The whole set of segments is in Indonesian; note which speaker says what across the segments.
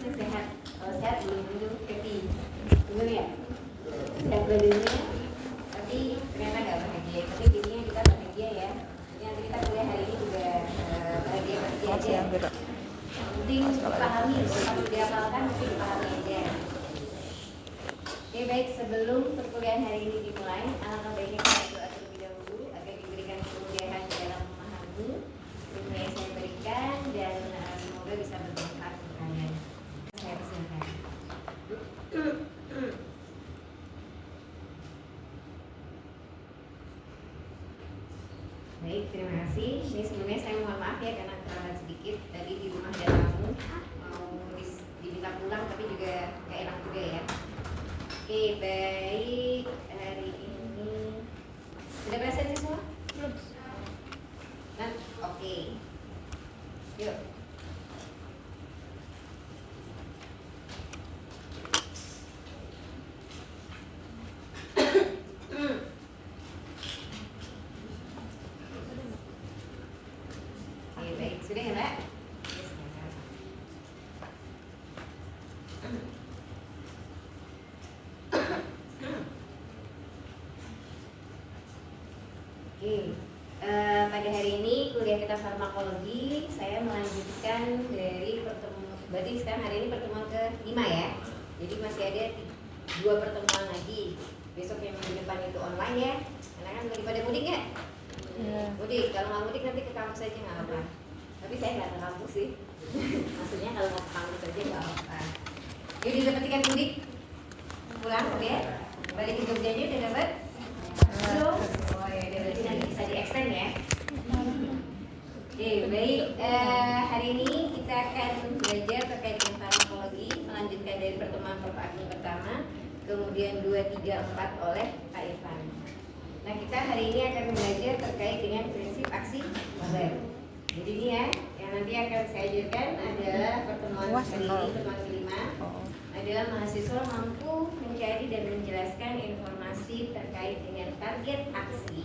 Speaker 1: masnya sehat. Kalau sehat belum tentu happy. Betul ya? Sehat badannya, tapi ternyata nggak bahagia. Tapi jadinya kita bahagia ya. Jadi nanti kita kuliah hari ini juga bahagia aja. Yang penting dipahami, kalau dihafalkan mungkin dipahami aja. Oke, baik, sebelum perkuliahan hari ini dimulai, alangkah baiknya kita doa terlebih dahulu agar diberikan kemudahan dalam memahami ilmu yang saya berikan dan semoga bisa bermanfaat untuk kalian. Saya persilakan. Baik, terima kasih. Ini sebelumnya saya mohon maaf ya karena terlambat sedikit. Tadi di rumah ada tamu mau diminta pulang tapi juga gak enak juga ya. Oke, baik. Hari ini sudah presentasi semua? Belum. Nah, oke. Yuk. Oke, baik. Sudah ya, Mbak? Oke, pada hari ini kuliah kita farmakologi, saya melanjutkan dari pertemuan, berarti sekarang hari ini pertemuan ke-5 ya. Jadi masih ada 2 pertemuan lagi. Besok yang minggu depan itu online ya. Karena kan lagi pada mudik ya? Mudik, kalau nggak mudik nanti ke kampus aja nggak apa-apa. Tapi saya nggak ke kampus sih. Maksudnya kalau mau ke kampus aja nggak apa-apa. Yuk dapat tiket mudik, pulang ya. Balik ke Jogjanya udah dapat? Belum? Oh ya, berarti nanti bisa di-extend ya. Oke, baik. Hari ini kita akan belajar terkait dengan farmakologi, melanjutkan dari pertemuan Prof. Agni pertama, kemudian 2, 3, 4 oleh Pak Irfan. Nah, kita hari ini akan belajar terkait dengan prinsip aksi obat. Jadi ini ya, yang nanti akan saya ajarkan adalah pertemuan hari ini, pertemuan kelima, adalah mahasiswa mampu mencari dan menjelaskan informasi terkait dengan target aksi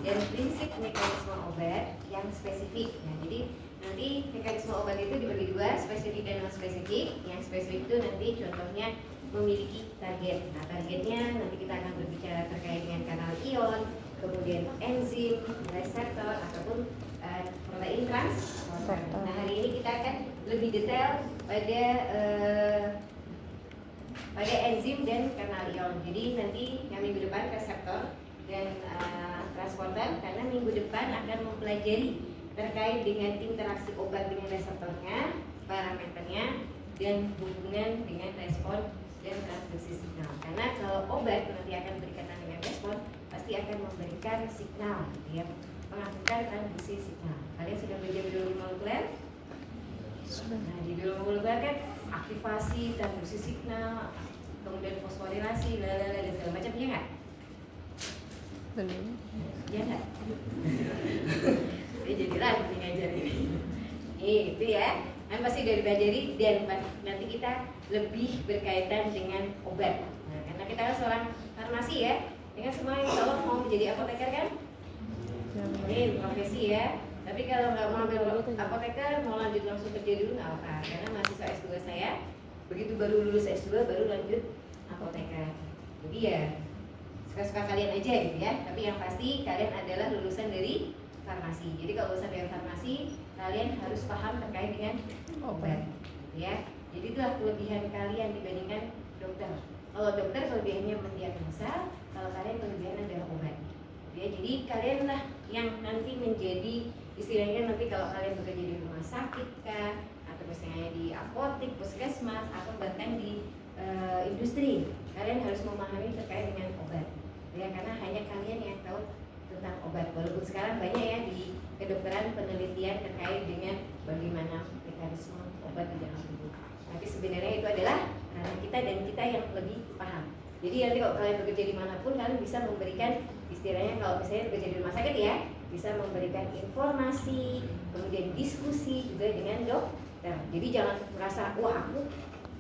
Speaker 1: dan prinsip mekanisme obat yang spesifik. Nah, jadi nanti mekanisme obat itu dibagi 2, spesifik dan non spesifik. Yang spesifik itu nanti contohnya memiliki target. Nah, targetnya nanti kita akan berbicara terkait dengan kanal ion, kemudian enzim, reseptor ataupun protein transporter. Nah, hari ini kita akan lebih detail pada enzim dan kanal ion. Jadi nanti yang minggu depan reseptor dan transporter, karena minggu depan akan mempelajari terkait dengan interaksi obat dengan reseptornya, parameternya, dan hubungan dengan respon dan transduksi signal. Karena kalau obat nanti akan berkaitan dengan respon, pasti akan memberikan signal, ya, mengaktifkan transduksi signal. Kalian sudah belajar biologi molekuler? Nah, di biologi molekuler kan aktivasi, transduksi signal, kemudian fosforilasi, dan segala macamnya nggak?
Speaker 2: Belum.
Speaker 1: Ya nggak? Saya jadi ragu nih ngajar ini. Itu ya, kan pasti udah dipelajari dan nanti kita lebih berkaitan dengan obat. Nah, karena kita kan seorang farmasi ya, dengan semua yang insya Allah mau menjadi apoteker kan? Ini profesi ya. Tapi kalau nggak mau ambil apoteker, mau lanjut langsung kerja dulu nggak apa-apa. Karena mahasiswa S2 saya begitu baru lulus S2 baru lanjut apoteker. Jadi ya suka-suka kalian aja gitu ya. Tapi yang pasti kalian adalah lulusan dari farmasi. Jadi kalau lulusan dari farmasi, kalian harus paham terkait dengan obat, ya. Jadi itulah kelebihan kalian dibandingkan dokter. Kalau dokter kelebihannya mendiagnosa, kalau kalian kelebihan adalah obat. Ya, jadi kalianlah yang nanti menjadi istilahnya nanti kalau kalian bekerja di rumah sakit kah, atau misalnya di apotek, puskesmas, atau bahkan di industri, kalian harus memahami terkait dengan obat. Ya, karena hanya kalian yang tahu tentang obat. Walaupun sekarang banyak ya di kedokteran penelitian terkait dengan bagaimana mekanisme obat di dalam tubuh. Tapi sebenarnya itu adalah karena kita dan kita yang lebih paham. Jadi nanti kalau kalian bekerja dimanapun, kalian bisa memberikan istilahnya kalau misalnya bekerja di rumah sakit ya, bisa memberikan informasi, kemudian diskusi juga dengan dokter. Jadi jangan merasa wah aku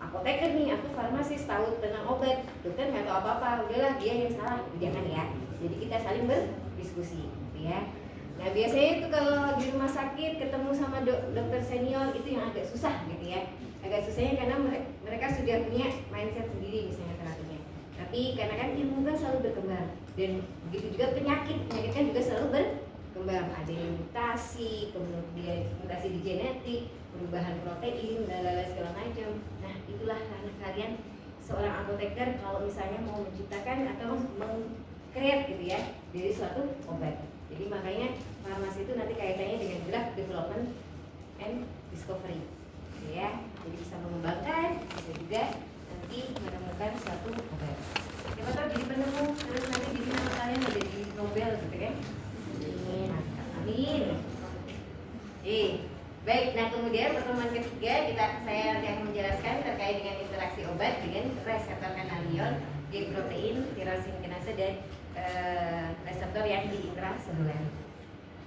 Speaker 1: apoteker nih, aku farmasis tahu tentang obat, dokter nggak tahu apa-apa, udahlah dia yang salah. Jangan ya. Jadi kita saling berdiskusi, ya. Nah biasanya itu kalau di rumah sakit ketemu sama dokter senior itu yang agak susah gitu ya. Agak susahnya karena sudah punya mindset sendiri misalnya terapinya. Tapi karena kan ilmu kan selalu berkembang, dan begitu juga penyakit kan juga selalu berkembang. Ada yang mutasi, kemudian mutasi di genetik, perubahan protein, dan lain-lain segala macam. Nah itulah karena kalian seorang apoteker kalau misalnya mau menciptakan atau meng-create gitu ya dari suatu obat. Jadi makanya farmasi itu nanti kaitannya dengan drug development and discovery, gitu ya. Jadi bisa mengembangkan, bisa juga nanti menemukan suatu obat. Siapa tahu jadi penemu, terus nanti jadi nama kalian menjadi Nobel gitu kan? Amin. Baik. Nah kemudian pertemuan ketiga saya nanti akan menjelaskan terkait dengan interaksi obat dengan reseptor kanalion, G protein, tirosin kinase dan reseptor yang di intraseluler.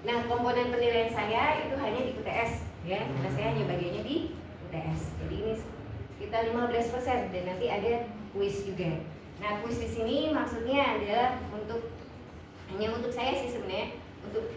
Speaker 1: Nah komponen penilaian saya itu hanya di UTS ya, karena saya hanya bagiannya di UTS. Jadi ini kita 15% dan nanti ada kuis juga. Nah kuis di sini maksudnya adalah hanya untuk saya sih sebenarnya, untuk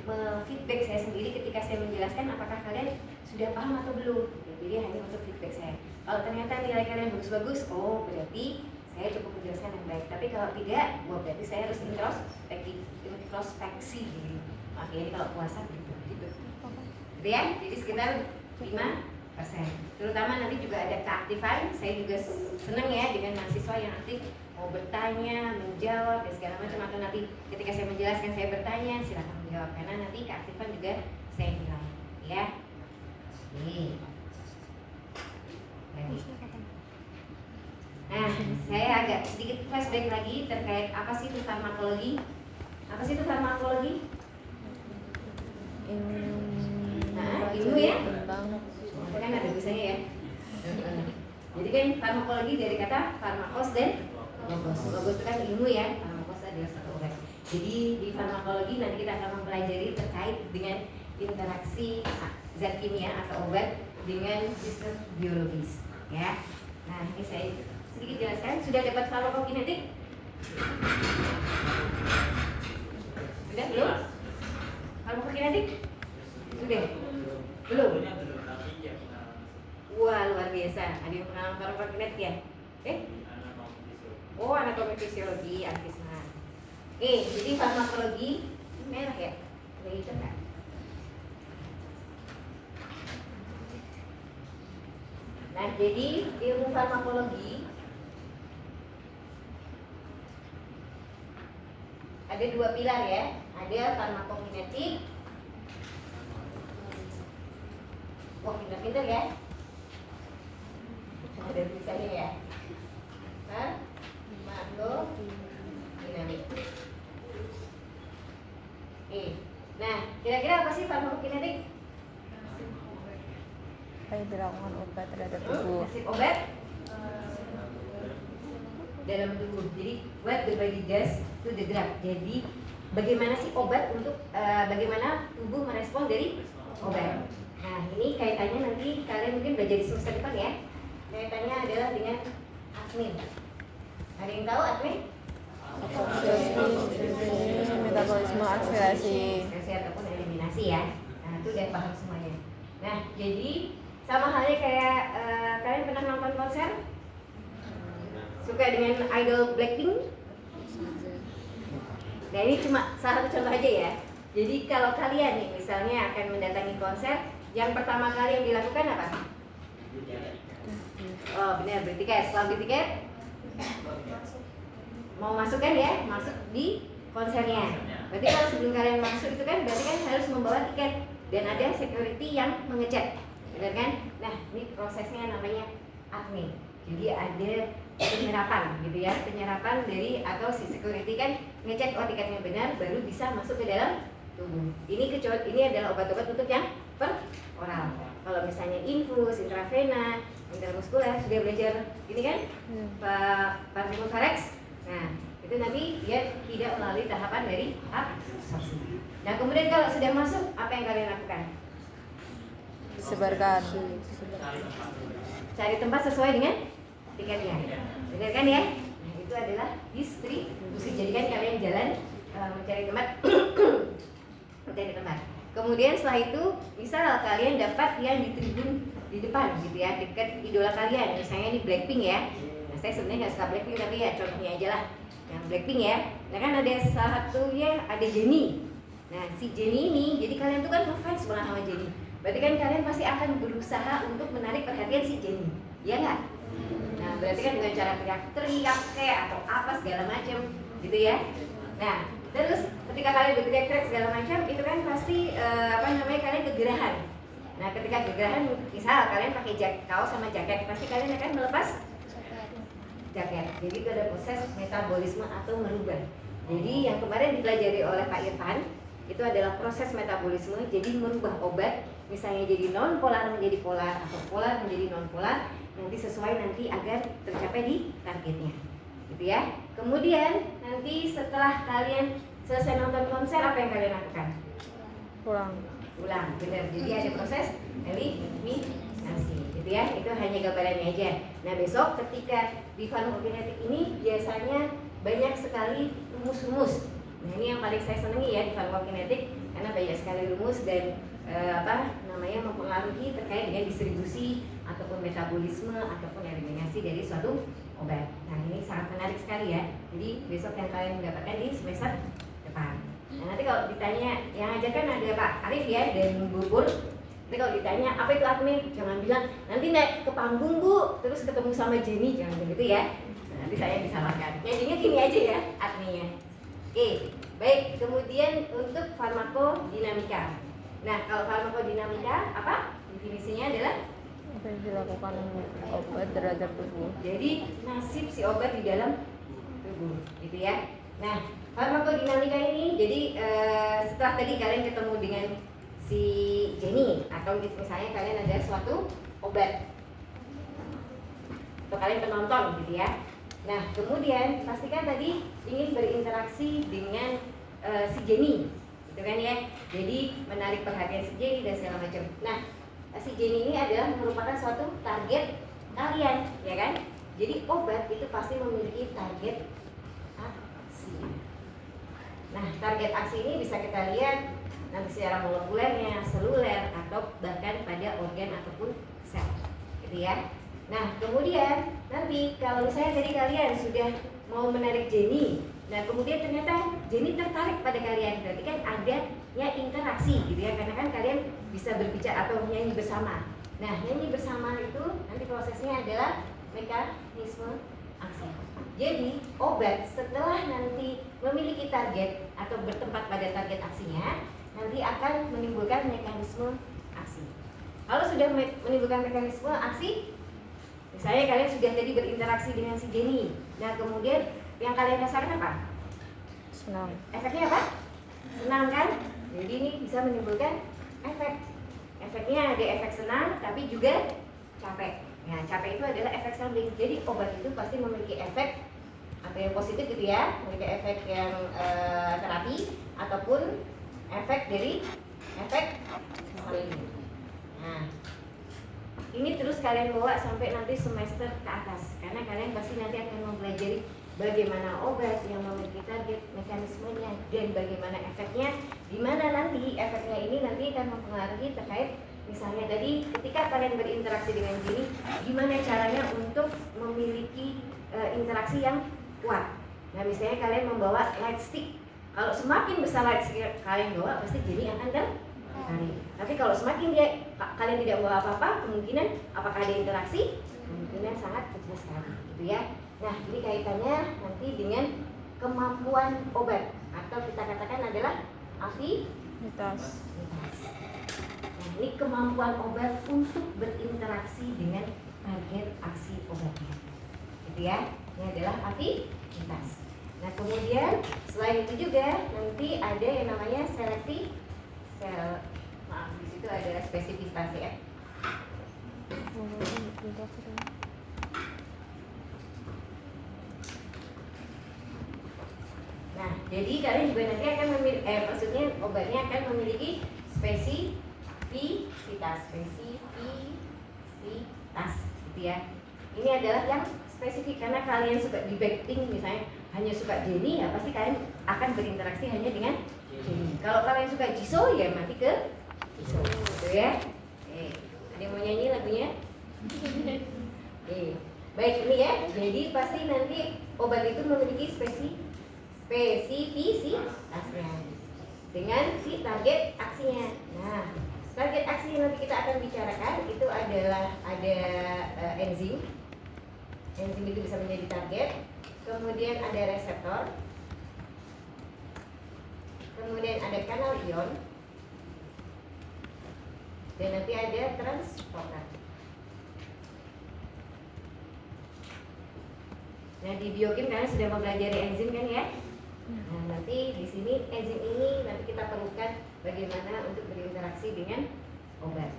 Speaker 1: feedback saya sendiri ketika saya menjelaskan apakah kalian sudah paham atau belum. Jadi hanya untuk feedback saya. Kalau ternyata nilai kalian bagus-bagus, oh berarti saya cukup menjelaskan yang baik. Tapi kalau tidak, berarti saya harus introspeksi diri. Makanya kalau puasa gitu ya. Jadi sekitar 5%. Terutama nanti juga ada keaktifan. Saya juga senang ya dengan mahasiswa yang aktif, mau bertanya, menjawab dan segala macam. Atau nanti ketika saya menjelaskan saya bertanya, silakan menjawab, karena nanti keaktifan juga saya nilai ya. Nah, saya agak sedikit flashback lagi terkait apa sih itu farmakologi. Apa sih itu farmakologi? Ilmu ya. Itu kan ada tulisannya ya. Jadi kan farmakologi dari kata farmakos dan logos. Logos itu kan ilmu ya. Farmakos adalah satu obat. Jadi di farmakologi nanti kita akan mempelajari terkait dengan interaksi zat kimia atau obat dengan sistem biologis ya. Nah ini saya sedikit jelaskan. Sudah dapat farmakokinetik? Sudah belum? Farmakokinetik? Sudah? Belum? Wah luar biasa. Ada yang pernah farmakokinetik ya? Oh anatomi fisiologi, artisna. Jadi farmakologi merah ya? Ada hitam nggak? Nah, jadi ilmu farmakologi ada dua pilar ya. Ada farmakokinetik. Wah, pintar-pintar ya. Ada tulisannya ya. Farmakodinamik. Nah, kira-kira apa sih farmakokinetik?
Speaker 2: Apa yang dilakukan obat terhadap tubuh?
Speaker 1: Nasib obat dalam tubuh. Jadi what the body does to the drug. Jadi bagaimana sih obat untuk bagaimana tubuh merespon dari obat. Nah ini kaitannya nanti kalian mungkin belajar di semester depan ya. Kaitannya adalah dengan admin. Ada yang tahu admin?
Speaker 2: Metabolisme akselerasi
Speaker 1: ataupun eliminasi ya. Nah itu udah paham semuanya. Nah jadi sama halnya kayak kalian pernah nonton konser? Suka dengan idol Blackpink? Nah ini cuma salah satu contoh aja ya. Jadi kalau kalian nih misalnya akan mendatangi konser, yang pertama kali yang dilakukan apa? Oh benar, beli tiket. Setelah beli tiket, mau masuk kan ya? Masuk di konsernya. Berarti kalau sebelum kalian masuk itu kan berarti kan harus membawa tiket dan ada security yang mengecek. Benar kan? Nah, ini prosesnya namanya admin. Jadi ada penyerapan gitu ya, penyerapan dari atau si security kan ngecek oh tiketnya benar baru bisa masuk ke dalam tubuh. Ini adalah obat-obat untuk yang per oral. Kalau misalnya infus, intravena, intramuskuler sudah belajar ini kan Pak Parvimufarex. Nah, itu nanti dia tidak melalui tahapan dari absorpsi. Nah, kemudian kalau sudah masuk apa yang kalian lakukan?
Speaker 2: disebarkan.
Speaker 1: Cari tempat sesuai dengan tiketnya. Benar kan ya? Nah, itu adalah distribusi. Jadi kan kalian jalan mencari tempat mencari tempat. Kemudian setelah itu misal kalian dapat yang di tribun di depan gitu ya, deket idola kalian. Misalnya di Blackpink ya. Nah, saya sebenarnya nggak suka Blackpink tapi ya contohnya aja lah. Yang Blackpink ya. Nah kan ada salah satunya ada Jennie. Nah si Jennie ini, jadi kalian tuh kan ngefans banget sama Jennie. Berarti kan kalian pasti akan berusaha untuk menarik perhatian si Jennie, ya nggak? Nah berarti kan dengan cara teriak kayak atau apa segala macam, gitu ya. Nah terus ketika kalian berteriak-teriak segala macam, itu kan pasti kalian kegerahan. Nah ketika kegerahan, misal kalian pakai kaos sama jaket, pasti kalian akan melepas jaket. Jadi itu ada proses metabolisme atau merubah. Jadi yang kemarin dipelajari oleh Pak Irfan itu adalah proses metabolisme. Jadi merubah obat, misalnya jadi non polar menjadi polar atau polar menjadi non polar, nanti sesuai nanti agar tercapai di targetnya, gitu ya. Kemudian nanti setelah kalian selesai nonton konser, apa yang kalian lakukan?
Speaker 2: Pulang.
Speaker 1: Ulang, benar. Jadi ada proses eliminasi, gitu ya. Itu hanya gambarannya aja. Nah besok ketika di farmakokinetik ini biasanya banyak sekali rumus-rumus. Nah ini yang paling saya senangi ya di farmakokinetik, karena banyak sekali rumus dan mempengaruhi terkait dengan distribusi ataupun metabolisme ataupun eliminasi dari suatu obat. Nah ini sangat menarik sekali ya. Jadi besok yang kalian mendapatkan di semester depan. Nah nanti kalau ditanya, yang ajarkan ada Pak Arif ya dan Bu Pur. Nanti kalau ditanya apa itu admin, jangan bilang nanti naik ke panggung Bu terus ketemu sama Jennie, jangan begitu ya. Nah, nanti saya disalahkan. Jadinya gini aja ya adminnya. Oke, baik. Kemudian untuk farmakodinamika. Nah kalau farmakodinamika apa definisinya adalah?
Speaker 2: Apa yang dilakukan obat terhadap tubuh.
Speaker 1: Jadi nasib si obat di dalam tubuh, gitu ya. Nah farmakodinamika ini jadi setelah tadi kalian ketemu dengan si Jennie atau misalnya kalian ada suatu obat atau kalian penonton gitu ya. Nah kemudian pastikan tadi ingin berinteraksi dengan si Jennie, gitu kan ya. Jadi menarik perhatian si Jennie dan segala macam. Nah si Jennie ini adalah merupakan suatu target kalian, ya kan? Jadi obat itu pasti memiliki target aksi. Nah, target aksi ini bisa kita lihat nanti secara molekulernya, seluler, atau bahkan pada organ ataupun sel, gitu ya. Nah, kemudian nanti kalau misalnya dari kalian sudah mau menarik Jennie, nah kemudian ternyata Jennie tertarik pada kalian, berarti kan adanya interaksi, gitu ya, karena kan kalian bisa berbicara atau nyanyi bersama. Nah, nyanyi bersama itu nanti prosesnya adalah mekanisme aksi. Jadi obat setelah nanti memiliki target atau bertempat pada target aksinya, nanti akan menimbulkan mekanisme aksi. Kalau sudah menimbulkan mekanisme aksi, misalnya kalian sudah tadi berinteraksi dengan si Jennie, nah kemudian yang kalian rasakan apa?
Speaker 2: Senang.
Speaker 1: Efeknya apa? Senang kan? Jadi ini bisa menimbulkan efek. Efeknya ada efek senang, tapi juga capek. Nah, capek itu adalah efek samping. Jadi obat itu pasti memiliki efek atau yang positif gitu ya, memiliki efek yang terapi ataupun efek dari efek samping. Nah, ini terus kalian bawa sampai nanti semester ke atas, karena kalian pasti nanti akan mempelajari bagaimana obat yang memiliki target, mekanismenya, dan bagaimana efeknya. Di mana nanti efeknya ini nanti akan mempengaruhi terkait misalnya tadi ketika kalian berinteraksi dengan Jennie, gimana caranya untuk memiliki interaksi yang kuat. Nah misalnya kalian membawa light stick, kalau semakin besar light stick kalian bawa, pasti Jennie akan tertarik. Tapi kalau semakin kalian tidak membawa apa-apa, kemungkinan apakah ada interaksi? Kemungkinan sangat kecil sekali, gitu ya. Nah ini kaitannya nanti dengan kemampuan obat atau kita katakan adalah afinitas. Nah, ini kemampuan obat untuk berinteraksi dengan target aksi obatnya, gitu ya. Ini adalah afinitas. Nah kemudian selain itu juga nanti ada yang namanya selektif di situ ada spesifikasi ya. Nah jadi kalian juga nanti akan maksudnya obatnya akan memiliki spesifitas, gitu ya. Ini adalah yang spesifik karena kalian suka di Blackpink misalnya hanya suka Jennie, ya pasti kalian akan berinteraksi hanya dengan Jennie. Kalau kalian suka Jisoo ya mati ke Jisoo, gitu ya. Ada yang mau nyanyi lagunya? Baik, ini ya. Jadi pasti nanti obat itu memiliki spesifikasinya dengan si target aksinya. Nah, target aksi yang nanti kita akan bicarakan itu adalah ada enzim. Enzim itu bisa menjadi target. Kemudian ada reseptor. Kemudian ada kanal ion. Dan nanti ada transporter. Nah, di biokim kalian sudah mempelajari enzim kan ya? Nah, nanti di sini enzim ini nanti kita perlukan bagaimana untuk berinteraksi dengan obat.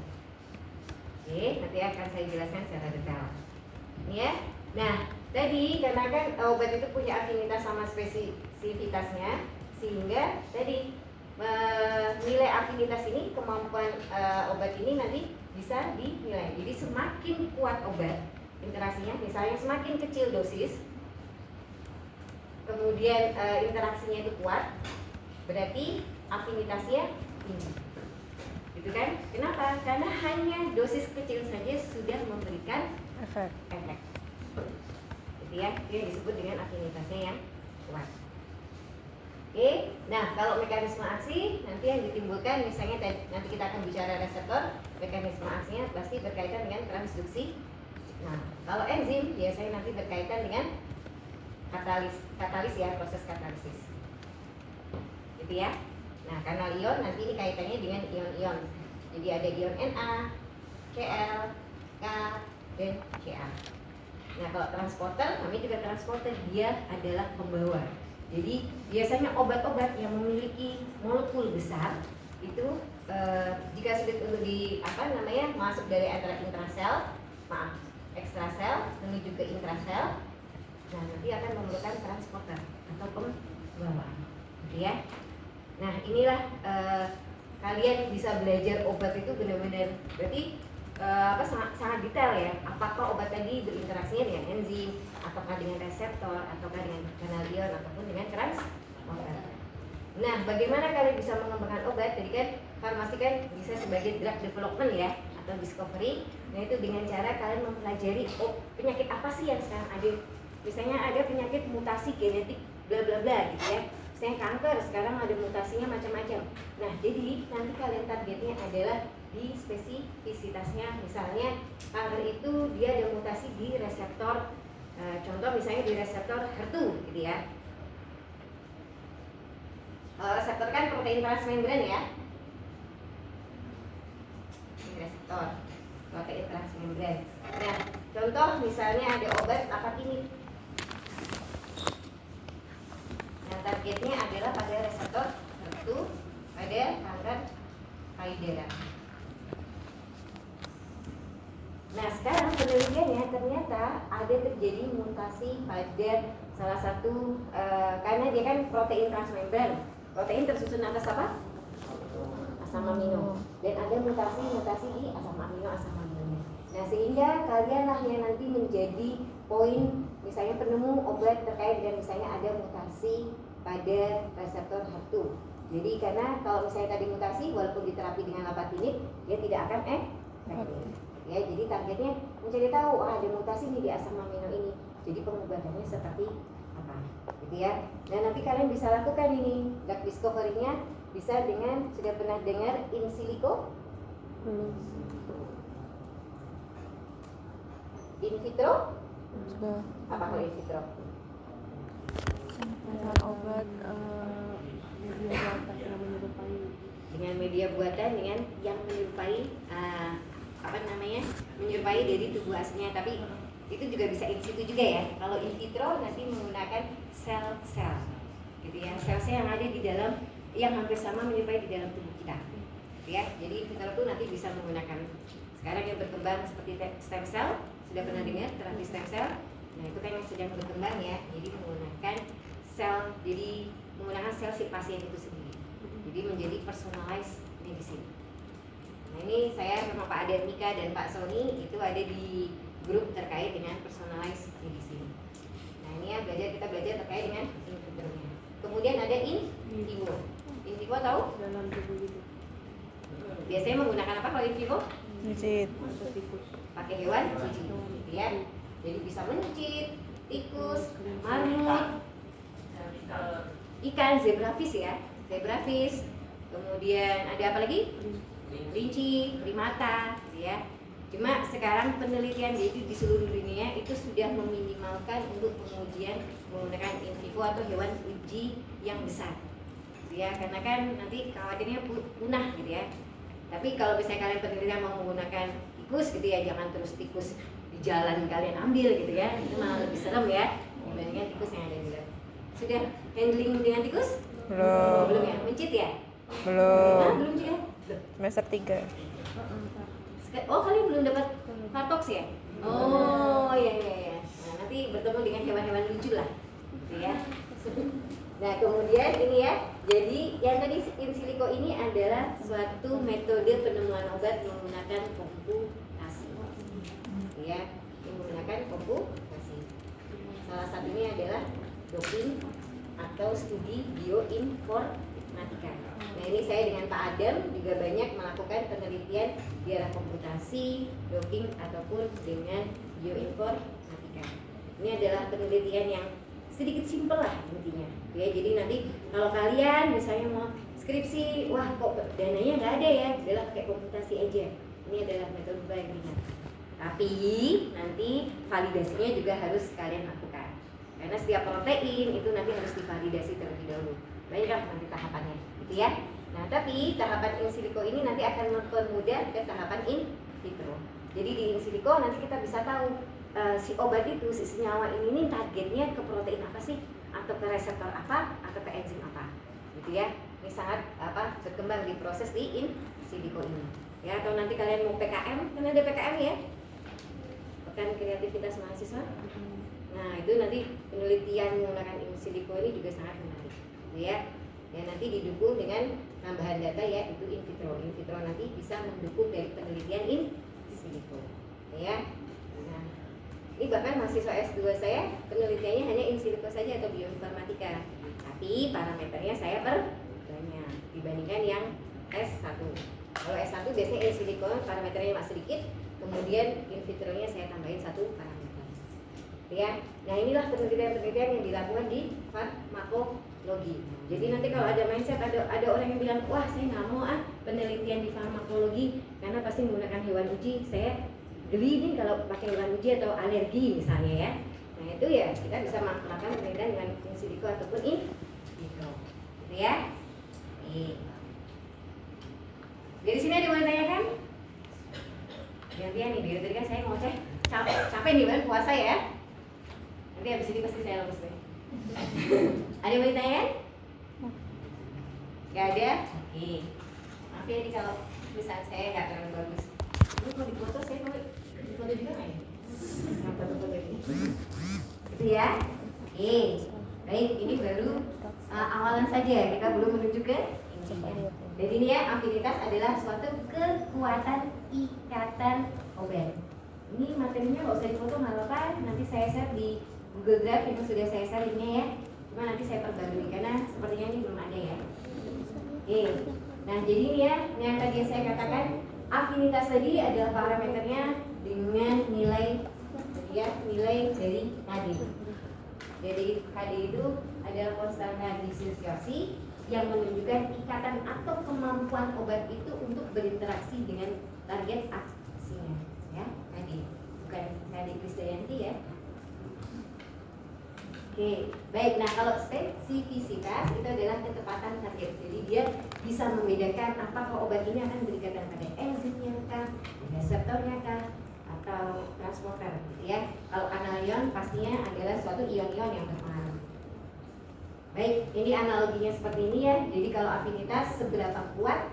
Speaker 1: Oke, nanti akan saya jelaskan secara detail. Ini ya. Nah, tadi karena kan obat itu punya afinitas sama spesifitasnya, sehingga tadi nilai afinitas ini, kemampuan obat ini nanti bisa dinilai. Jadi semakin kuat obat interaksinya, misalnya semakin kecil dosis, kemudian interaksinya itu kuat, berarti afinitasnya tinggi. Gitu kan? Kenapa? Karena hanya dosis kecil saja sudah memberikan efek. Gitu ya, itu yang disebut dengan afinitasnya yang kuat. Oke, nah kalau mekanisme aksi nanti yang ditimbulkan, misalnya nanti kita akan bicara reseptor, mekanisme aksinya pasti berkaitan dengan transduksi. Nah, kalau enzim biasanya nanti berkaitan dengan katalis ya, proses katalisis. Gitu ya. Nah, kanal ion nanti ini kaitannya dengan ion-ion. Jadi ada ion Na, Cl, K, dan Ca. Nah, kalau transporter, kami juga transporter, dia adalah pembawa. Jadi biasanya obat-obat yang memiliki molekul besar itu jika sulit untuk masuk dari antara ekstrasel menuju ke intrasel, nah nanti akan memerlukan transporter atau pembawa, gitu ya. Nah inilah kalian bisa belajar obat itu benar-benar berarti sangat detail ya. Apakah obat tadi berinteraksinya dengan enzim, ataukah dengan reseptor, ataukah dengan kanal ion, ataupun dengan transporter. Nah, bagaimana kalian bisa mengembangkan obat? Tadi kan farmasi kan bisa sebagai drug development ya, atau discovery. Nah itu dengan cara kalian mempelajari penyakit apa sih yang sekarang ada. Misalnya ada penyakit mutasi genetik bla bla bla gitu ya. Misalnya kanker sekarang ada mutasinya macam-macam. Nah jadi nanti kalian targetnya adalah di spesifisitasnya. Misalnya kanker itu dia ada mutasi di reseptor, contoh misalnya di reseptor HER2 gitu ya. Reseptor kan protein transmembran ya. Ini reseptor protein transmembran. Nah, contoh misalnya ada obat apa ini? Nah, targetnya adalah pada reseptor HER2 pada kanker payudara. Nah, sekarang penelitiannya ternyata ada terjadi mutasi pada salah satu karena dia kan protein transmembran. Protein tersusun atas apa? Asam amino. Dan ada mutasi di asam aminonya. Nah, sehingga kalianlah yang nanti menjadi poin misalnya penemu obat terkait dengan misalnya ada mutasi pada reseptor HER2. Jadi karena kalau misalnya tadi mutasi walaupun diterapi dengan lapatinib dia tidak akan efektif. Ya, jadi targetnya mencari tahu ada mutasi nih di asam amino ini. Jadi pengobatannya seperti apa, gitu ya. Dan nanti kalian bisa lakukan ini drug discovery-nya bisa dengan, sudah pernah dengar in silico? In vitro?
Speaker 2: Sudah.
Speaker 1: Apa kalau in vitro?
Speaker 2: Dengan obat media buatan yang menyerupai.
Speaker 1: Dengan media buatan dengan yang menyerupai menyerupai dari tubuh aslinya, tapi itu juga bisa in situ juga ya. Kalau in vitro nanti menggunakan sel-sel, gitu ya, sel-sel yang ada di dalam yang hampir sama menyerupai di dalam tubuh kita, gitu ya. Jadi in vitro itu nanti bisa menggunakan sekarang yang berkembang seperti stem cell, sudah pernah dengar terapi stem cell? Nah itu kan yang sedang berkembang ya. Jadi menggunakan sel, jadi menggunakan sel si pasien itu sendiri. Jadi menjadi personalized medicine. Nah ini saya sama Pak Ade Mika dan Pak Sony itu ada di grup terkait dengan personalized medicine. Nah ini ya kita belajar terkait dengan in vitro-nya. Kemudian ada in vivo. In vivo tahu?
Speaker 2: Dalam tubuh itu.
Speaker 1: Biasanya menggunakan apa kalau in vivo?
Speaker 2: Mencit.
Speaker 1: Pakai hewan jijik, gitu ya. Jadi bisa mencit, tikus, marmut, ikan, zebrafish ya, zebrafish. Kemudian ada apa lagi? Kelinci, primata, gitu ya. Cuma sekarang penelitian di seluruh dunia itu sudah meminimalkan untuk pengujian menggunakan in vivo atau hewan uji yang besar, gitu ya. Karena kan nanti khawatirnya punah, gitu ya. Tapi kalau misalnya kalian penelitian mau menggunakan tikus, gitu ya, jangan terus tikus di jalan kalian ambil, gitu ya. Itu malah lebih serem ya dibandingkan tikus yang ada di dalam. Sudah handling dengan tikus? Belum ya? Mencit ya? Belum juga.
Speaker 2: Semester 3.
Speaker 1: Oh, kalian belum dapat kartoks ya? Oh, iya. Nah, nanti bertemu dengan hewan-hewan lucu lah, gitu ya. Nah, kemudian ini ya. Jadi yang tadi in silico ini adalah suatu metode penemuan obat menggunakan komputasi. Gitu ya, menggunakan komputasi. Salah satunya adalah doping atau studi bioinformatika. Nah, ini saya dengan Pak Adam juga banyak melakukan penelitian di arah komputasi, doping ataupun dengan bioinformatika. Ini adalah penelitian yang sedikit simpel lah intinya. Ya, jadi nanti kalau kalian misalnya mau skripsi, wah kok dananya nggak ada ya, udahlah pakai komputasi aja. Ini adalah metode paling ringan. Tapi nanti validasinya juga harus kalian lakukan. Karena setiap protein itu nanti harus divalidasi terlebih dahulu. Baiklah nanti tahapannya, gitu ya. Nah, tapi tahapan in silico ini nanti akan mempermudah ke tahapan in vitro. Jadi di in silico nanti kita bisa tahu si obat itu, si senyawa ini targetnya ke protein apa sih, atau ke reseptor apa, atau ke enzim apa, gitu ya. Ini sangat berkembang di proses di in silico ini. Ya, atau nanti kalian mau PKM, kan ada PKM ya, pekan kreativitas mahasiswa. Nah, itu nanti penelitian menggunakan in silico ini juga sangat menarik, gitu ya. Ya, nanti didukung dengan tambahan data ya, itu in vitro. In vitro nanti bisa mendukung dari penelitian in silico, ya. Nah, ini bahkan mahasiswa S2 saya penelitiannya hanya in silico saja atau bioinformatika. Tapi parameternya saya perbanyak dibandingkan yang S1. Kalau S1 biasanya in silico parameternya masih sedikit, kemudian in vitronya saya tambahin satu parameter. Ya, nah inilah penelitian yang dilakukan di farmakologi. Jadi nanti kalau ada mindset, ada orang yang bilang, wah saya nggak mau penelitian di farmakologi karena pasti menggunakan hewan uji, saya geli nih kalau pakai hewan uji atau alergi misalnya ya. Nah itu ya kita bisa melakukan penelitian dengan in silico ataupun in vitro, gitu ya. Dari sini ada yang mau tanyakan? Gantian nih, dari tadi kan saya ngoceh, capek nih kan puasa ya. Nanti habis ini pasti saya lemes deh. Ada yang mau ditanyakan? Gak ada? Oke. Maaf ya nih kalau tulisan saya nggak terlalu bagus. Ini kalau difoto saya mau difoto juga nggak ya? Nah, foto-foto ini. Itu ya. Oke. Baik, ini baru awalan saja. Kita belum menuju ke intinya. Jadi ini ya, afinitas adalah suatu kekuatan ikatan obat. Ini materinya nggak usah difoto nggak apa-apa. Nanti saya share di Google Drive, itu sudah saya share linknya ya. Cuma nanti saya perbarui karena sepertinya ini belum ada ya. Oke. Nah jadi ini ya, yang tadi saya katakan afinitas tadi adalah parameternya dengan nilai nilai dari KD. Jadi KD itu adalah konstanta disosiasi yang menunjukkan ikatan atau kemampuan obat itu untuk berinteraksi dengan target aksinya, ya KD, bukan KD Krisdayanti ya. Oke, baik. Nah kalau spesifisitas itu adalah ketepatan target. Jadi dia bisa membedakan apakah obat ini akan berikatan pada enzimnya kah, reseptornya kah, atau transporter, gitu ya. Kalau analion pastinya adalah suatu ion-ion yang berpengaruh. Baik, ini analoginya seperti ini ya. Jadi kalau afinitas seberapa kuat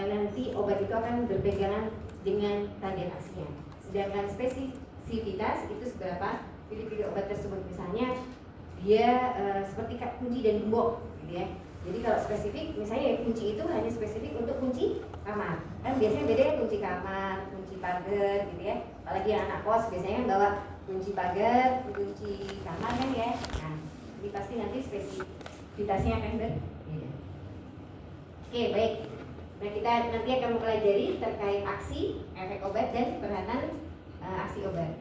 Speaker 1: nanti obat itu akan berpegangan dengan target aksinya. Sedangkan spesifitas itu seberapa pilih-pilih obat tersebut, misalnya dia seperti kunci dan gembok, gitu ya. Jadi kalau spesifik, misalnya ya, kunci itu hanya spesifik untuk kunci kamar. Kan biasanya beda ya, kunci kamar, kunci pagar, gitu ya. Apalagi yang anak kos biasanya kan bawa kunci pagar, kunci kamar kan ya. Nah, jadi pasti nanti spesifitasnya akan berbeda. Oke, baik. Nah, kita nanti akan mempelajari terkait aksi, efek obat dan peranan aksi obat.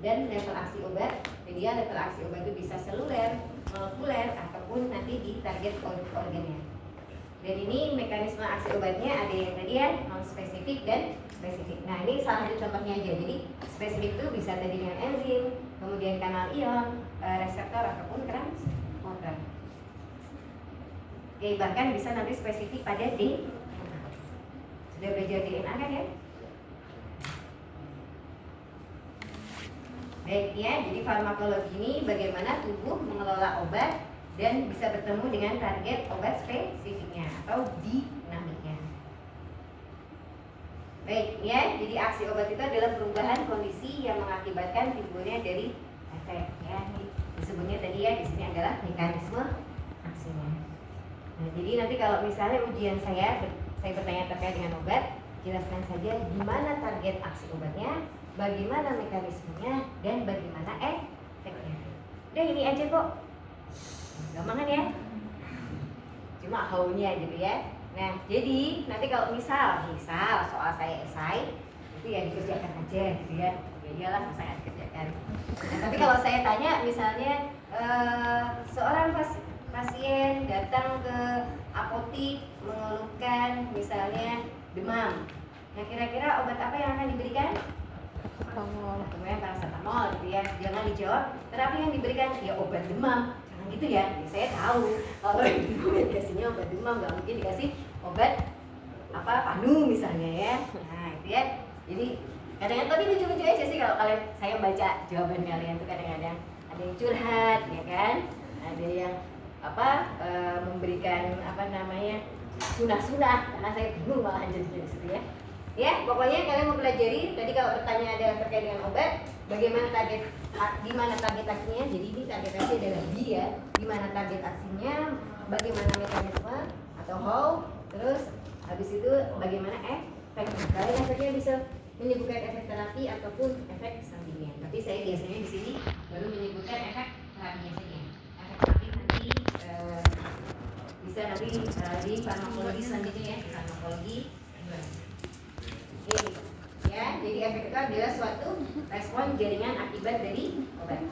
Speaker 1: Dan level aksi obat, jadi level aksi obat itu bisa seluler, molekuler, ataupun nanti di target organnya. Dan ini mekanisme aksi obatnya ada yang tadi ya, non spesifik dan spesifik. Nah, ini salah satu contohnya aja. Jadi spesifik itu bisa tadi dengan enzim, kemudian kanal ion, reseptor ataupun transporter. Oke, bahkan bisa nanti spesifik pada DNA. Sudah belajar DNA kan ya? Baik ya, jadi farmakologi ini bagaimana tubuh mengelola obat dan bisa bertemu dengan target obat spesifiknya atau dinamiknya. Baik ya, jadi aksi obat itu adalah perubahan kondisi yang mengakibatkan timbulnya dari efek ya. Disebutnya tadi ya, di sini adalah mekanisme aksinya. Nah, jadi nanti kalau misalnya ujian saya bertanya terkait dengan obat, jelaskan saja di mana target aksi obatnya, bagaimana mekanismenya, dan bagaimana efeknya. Udah ini aja kok. Gampang kan ya? Cuma how-nya gitu ya. Nah, jadi nanti kalau misal soal saya esai itu ya dikerjakan aja gitu ya. Ya iyalah saya kerjakan. Nah, tapi kalau saya tanya misalnya seorang pasien datang ke apotik mengeluhkan misalnya demam. Nah, kira-kira obat apa yang akan diberikan? Kemudian paracetamol gitu ya. Jangan dijawab terapi yang diberikan ya obat demam. Gitu ya, saya tahu kalau yang dikasihnya obat demam, nggak mungkin dikasih obat apa panu misalnya ya. Nah itu ya, jadi kadang-kadang tapi lucu-lucu aja sih kalau kalian saya baca jawaban kalian tuh kadang-kadang ada yang curhat ya kan, ada yang memberikan sunah-sunah karena saya bingung malah jadi gitu ya. Ya pokoknya kalian mau pelajari tadi kalau pertanyaan adalah terkait dengan obat. Bagaimana di mana target aksinya? Jadi ini target aksi adalah dia, di mana target aksinya, bagaimana mekanisme atau how, terus habis itu bagaimana efeknya. Kalian efeknya bisa menyebutkan efek terapi ataupun efek sampingnya. Tapi saya biasanya di sini baru menyebutkan efek terapinya saja. Efek terapi nanti bisa nanti di farmakologi selanjutnya ya, farmakologi. Oke. Ya, jadi efek itu adalah suatu respon jaringan akibat dari obat.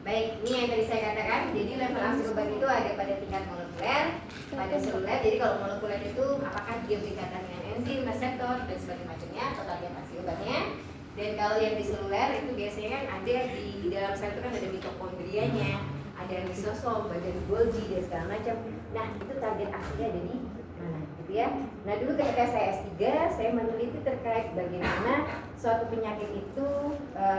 Speaker 1: Baik, ini yang tadi saya katakan. Jadi level aksi obat itu ada pada tingkat molekuler, pada seluler. Jadi kalau molekuler itu apakah dia berkaitan dengan enzim, reseptor dan sebagainya atau target aksi obatnya. Dan kalau yang di seluler itu biasanya kan ada di dalam sel itu kan ada mitokondrianya, ada lisosom, badan Golgi dan segala macam. Nah, itu target aksinya ada di mana gitu ya. Nah, dulu ketika saya S3, saya meneliti terkait bagaimana suatu penyakit itu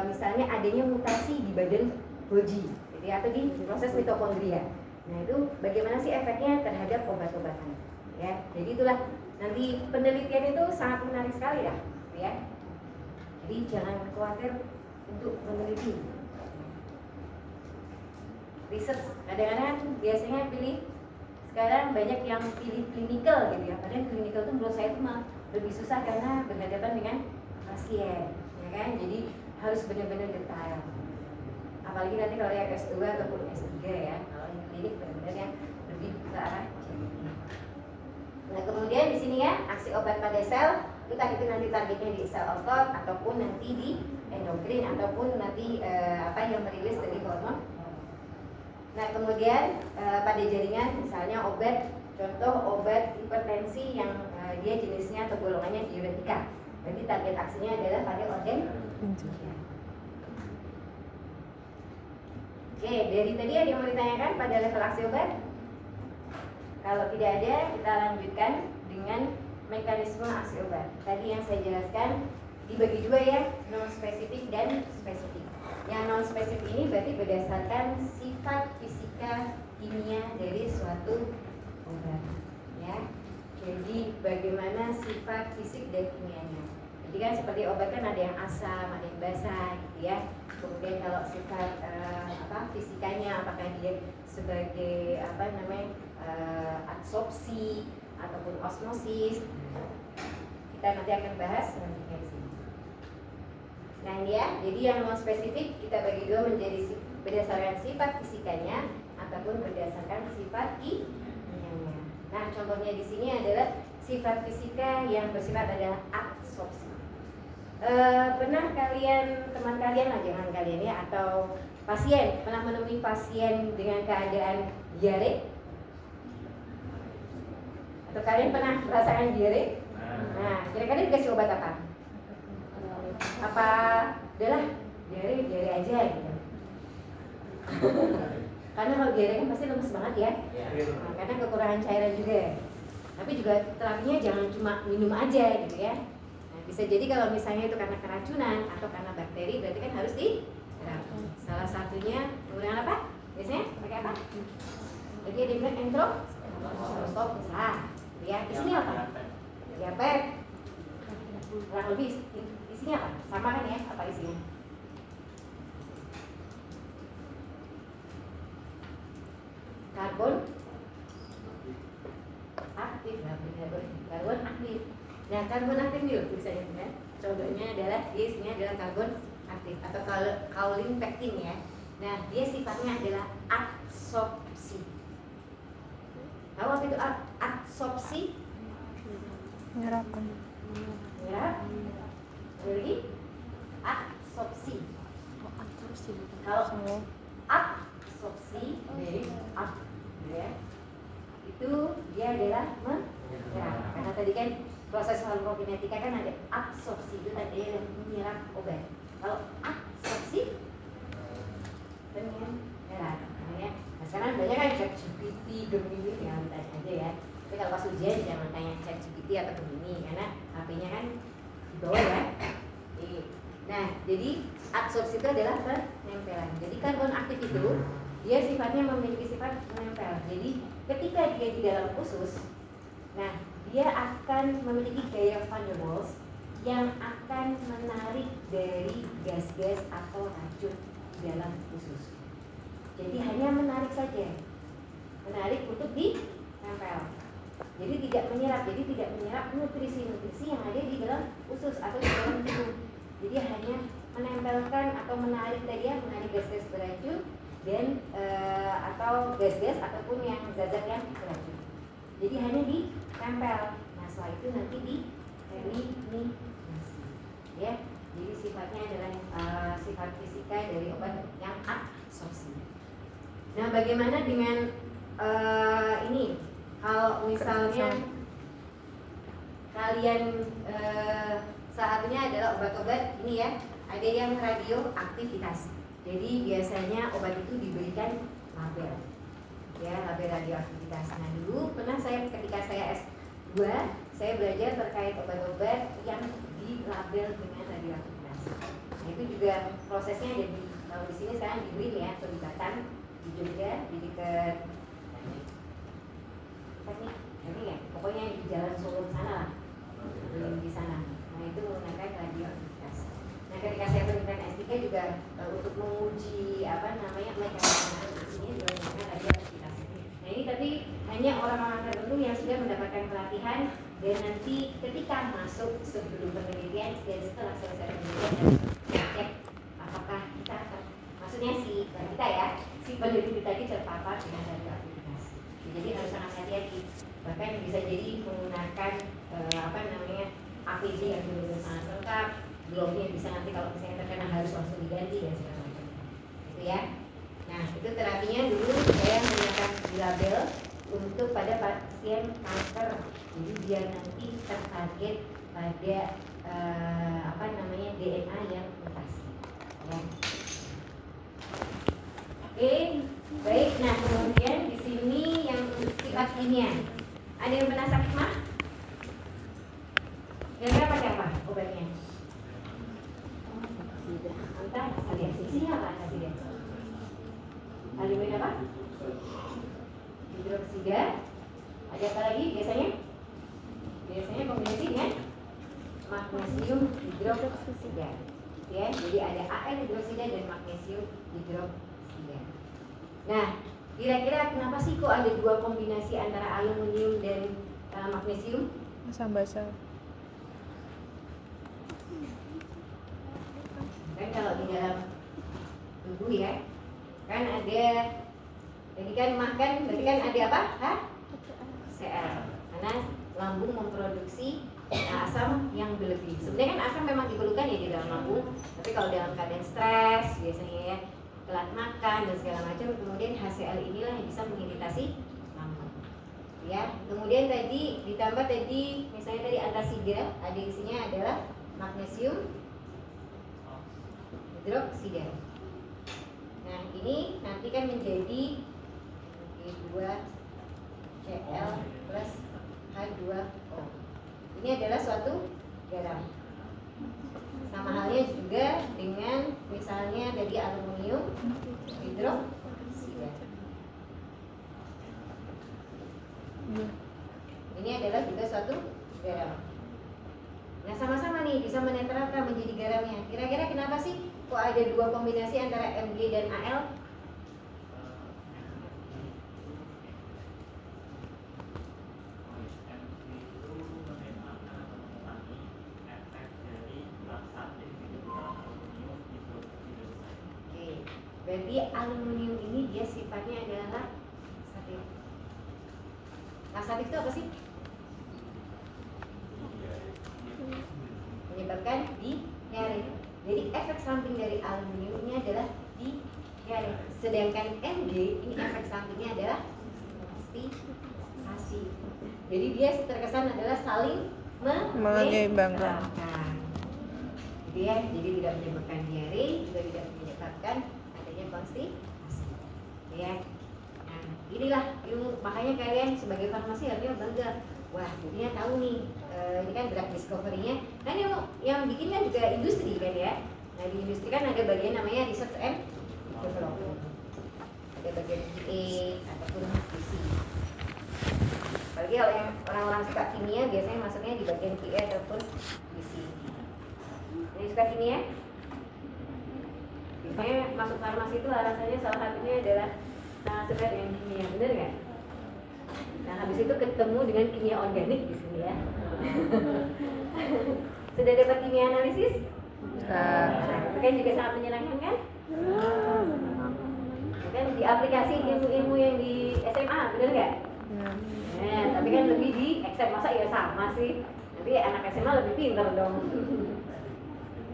Speaker 1: misalnya adanya mutasi di badan Golgi gitu ya, atau di proses mitokondria. Nah, itu bagaimana sih efeknya terhadap obat-obatan ya. Jadi itulah nanti penelitian itu sangat menarik sekali ya, gitu ya. Jadi jangan khawatir untuk meneliti. Research kadang-kadang biasanya pilih sekarang banyak yang pilih klinikal gitu ya. Padahal klinikal itu menurut saya itu malah lebih susah karena berhadapan dengan pasien, ya kan? Jadi harus benar-benar detail. Apalagi nanti kalau yang S2 ataupun S3 ya, kalau yang klinik benar-benar yang lebih ke arah klinik. Nah, kemudian di sini ya, aksi obat pada sel itu nanti targetnya di sel otot ataupun nanti di endokrin ataupun nanti yang merilis dari hormon. Nah, kemudian pada jaringan misalnya obat, contoh obat hipertensi yang dia jenisnya atau golongannya diuretika. Berarti target aksinya adalah pada organ ginjal. Oke, dari tadi ada yang mau ditanyakan pada level aksi obat? Kalau tidak ada, kita lanjutkan dengan mekanisme aksi obat. Tadi yang saya jelaskan dibagi dua ya, non spesifik dan spesifik. Yang non spesifik ini berarti berdasarkan sifat fisika kimia dari suatu obat, ya. Jadi bagaimana sifat fisik dan kimianya. Jadi kan seperti obat kan ada yang asam, ada yang basah, gitu ya. Kemudian kalau sifat fisikanya, apakah dia sebagai absorpsi ataupun osmosis, kita nanti akan bahas selanjutnya di sini. Nah ini ya, jadi yang non spesifik kita bagi dua menjadi berdasarkan sifat fisikanya ataupun berdasarkan sifat kimianya. Nah, contohnya di sini adalah sifat fisika yang bersifat adalah absorpsi. Pernah teman kalian lah, jangan kalian ya, atau pasien pernah menemui pasien dengan keadaan diare? Atau kalian pernah merasakan diare? Nah, kira-kira dikasih obat apa? Apa udahlah diare aja gitu. Karena kalau diare kan pasti lemes banget ya. Nah, karena kekurangan cairan juga. Tapi juga terapinya jangan cuma minum aja gitu ya. Nah, bisa jadi kalau misalnya itu karena keracunan atau karena bakteri, berarti kan harus diterapi. Salah satunya menggunakan apa? Biasanya pakai apa? Jadi dia bilang stop besar. Ya, isinya apa? Diapet. Kurang lebih isinya apa? Sama kan ya? Apa isinya? Karbon aktif, karbon aktif. Nah, karbon aktif nih bisa ya. Contohnya adalah dia isinya adalah karbon aktif atau kaolin pektin ya. Nah, dia sifatnya adalah adsorpsi. Tahu apa itu adsorpsi?
Speaker 2: Menyerap.
Speaker 1: Menyerap. Lagi adsorpsi. Kalau adsorpsi dari ab, ya, itu dia adalah menyerap. Karena tadi kan proses farmakokinetika kan ada absorpsi, itu tadi yang menyerap obat. Kalau adsorpsi menyerap. Nah, sekarang banyak kan ChatGPT, Gemini, tinggal tanya aja ya. Tapi kalau pas ujian jangan tanya ChatGPT atau Gemini karena HP-nya kan di bawah ya. Nah, jadi adsorpsi itu adalah penempelan. Jadi karbon aktif itu dia sifatnya memiliki sifat menempel. Jadi ketika dia di dalam usus, nah dia akan memiliki gaya van der Waals yang akan menarik dari gas-gas atau racun di dalam usus. Jadi hanya menarik saja, menarik untuk ditempel. Jadi tidak menyerap, nutrisi-nutrisi yang ada di dalam usus atau di dalam tubuh. Jadi hanya menempelkan atau menarik tadi ya, menarik gas-gas beracun dan atau gas-gas ataupun yang zat-zat yang beracun. Jadi hanya ditempel. Nah, setelah itu nanti eliminasi. Ya, jadi sifatnya adalah sifat fisika dari obat yang absorpsi. Nah, bagaimana dengan ini? Kalau misalnya kalian saatnya adalah obat-obat ini ya, ada yang radioaktivitas. Jadi biasanya obat itu diberikan label, ya label radioaktivitas. Nah dulu pernah ketika saya S2 saya belajar terkait obat-obat yang dilabel dengan radioaktivitas. Nah itu juga prosesnya ada kalau di sini sekarang di BRIN ya, atau di Batam, di Jogja, di dekat ini ya, pokoknya di Jalan Solo sana lah, di sana. Nah itu menggunakan radioaktivitas. Nah ketika saya berikan S3 juga untuk menguji mekanisme ini juga menggunakan radioaktivitas. Nah ini tapi hanya orang-orang tertentu yang sudah mendapatkan pelatihan dan nanti ketika masuk sebelum penelitian dan setelah selesai penelitian dan cek apakah kita maksudnya si peneliti tadi terpapar dengan radioaktivitas. Jadi harus sangat hati-hati. Bahkan bisa jadi menggunakan APD yang benar-benar sangat lengkap, glove-nya bisa nanti kalau misalnya terkena harus langsung diganti dan segala macam. Gitu ya. Nah itu terapinya dulu saya menggunakan label untuk pada pasien kanker. Jadi biar nanti tertarget pada DNA yang mutasi. Ya. Oke, baik. Nah kemudian di sini yang sifat kimia. Ada yang pernah sakit mah? Kira-kira pakai apa obatnya? Entah, isinya apa tadi ya? Aluminium apa? Hidroksida. Ada apa lagi biasanya? Biasanya kombinasi dengan magnesium hidroksida. Ya, jadi ada AN hidroksida dan magnesium hidroksida. Nah, kira-kira kenapa sih kok ada dua kombinasi antara aluminium dan magnesium?
Speaker 2: Basah-basah.
Speaker 1: Kan kalau di dalam tubuh ya, kan ada, jadi kan makan, berarti kan ada apa? HCl karena lambung memproduksi asam yang berlebih. Sebenarnya kan asam memang diperlukan ya di dalam lambung, tapi kalau dalam keadaan stres biasanya ya telat makan dan segala macam, kemudian HCl inilah yang bisa mengiritasi lambung. Ya, kemudian tadi ditambah tadi misalnya tadi antasida, ada isinya adalah magnesium hidroksida. Nah, ini nanti kan menjadi G2Cl plus H2O. Ini adalah suatu garam. Sama halnya juga dengan misalnya tadi aluminium hidroksida. Ini adalah juga suatu garam. Nah, sama-sama nih bisa menetralkan menjadi garamnya. Kira-kira kenapa sih kok ada dua kombinasi antara Mg dan Al? Oke, berarti aluminium ini dia sifatnya adalah laksatif. Laksatif itu apa sih? Menyebabkan diare. Jadi efek samping dari aluminium ini adalah diare. Sedangkan Mg ini efek sampingnya adalah konstipasi. Jadi dia terkesan adalah saling
Speaker 2: menyeimbangkan.
Speaker 1: Gitu ya. Jadi tidak menyebabkan diare, juga tidak menyebabkan adanya konstipasi. Ya. Nah, inilah ilmu, makanya kalian sebagai farmasi harusnya bangga. Wah, jadinya tahu nih, ini kan drug discovery-nya. Kan yang bikin kan juga industri kan ya. Nah, di industri kan ada bagian namanya research and development. Ada bagian QA ataupun QC. Apalagi kalau yang orang-orang suka kimia biasanya masuknya di bagian QA ataupun QC. Jadi suka kimia? Biasanya masuk farmasi itu alasannya salah satunya adalah sangat suka dengan kimia, bener nggak? Nah, habis itu ketemu dengan kimia organik di sini ya. Sudah dapat kimia analisis? Nah, itu kan juga sangat menyenangkan kan? Kan di aplikasi ilmu-ilmu yang di SMA, bener nggak? Nah, tapi kan lebih di Excel, masa ya sama sih? Nanti anak SMA lebih pintar dong.